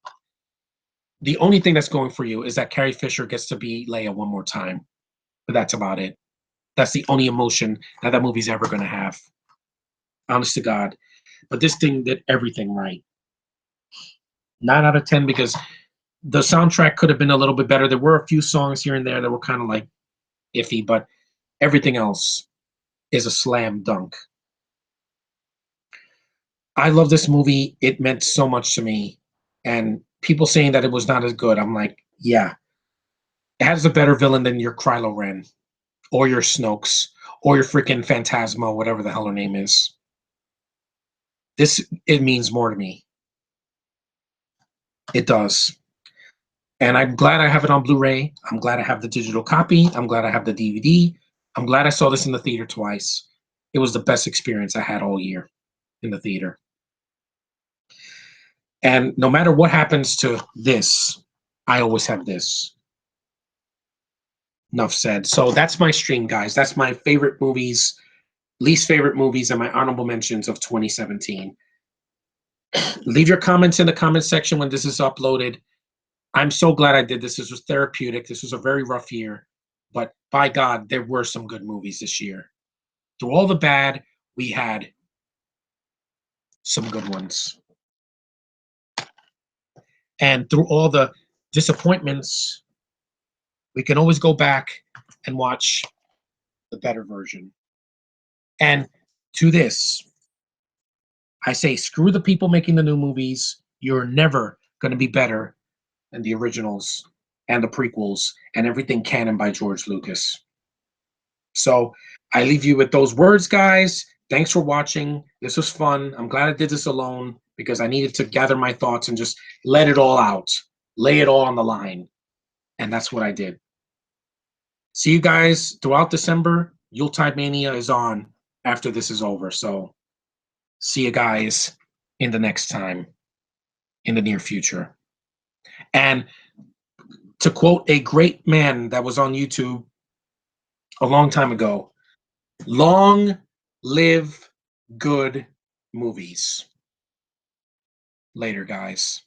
the only thing that's going for you is that Carrie Fisher gets to be Leia one more time. But that's about it. That's the only emotion that that movie's ever gonna have. Honest to God. But this thing did everything right. 9 out of 10 because the soundtrack could have been a little bit better. There were a few songs here and there that were kind of like iffy, but everything else is a slam dunk. I love this movie. It meant so much to me. And people saying that it was not as good, I'm like, yeah, it has a better villain than your Kylo Ren or your Snokes or your freaking Phantasma, whatever the hell her name is. This, it means more to me. It does. And I'm glad I have it on Blu-ray. I'm glad I have the digital copy. I'm glad I have the DVD. I'm glad I saw this in the theater twice. It was the best experience I had all year in the theater. And no matter what happens to this, I always have this. Enough said. So that's my stream, guys. That's my favorite movies, least favorite movies, and my honorable mentions of 2017. Leave your comments in the comment section when this is uploaded. I'm so glad I did this. This was therapeutic. This was a very rough year. But by God, there were some good movies this year. Through all the bad, we had some good ones. And through all the disappointments, we can always go back and watch the better version. And to this, I say, screw the people making the new movies. You're never going to be better than the originals and the prequels and everything canon by George Lucas. So I leave you with those words, guys. Thanks for watching. This was fun. I'm glad I did this alone because I needed to gather my thoughts and just let it all out, lay it all on the line. And that's what I did. See you guys throughout December. Yuletide Mania is on after this is over. So see you guys in the next time in the near future. And to quote a great man that was on YouTube a long time ago, long live good movies. Later, guys.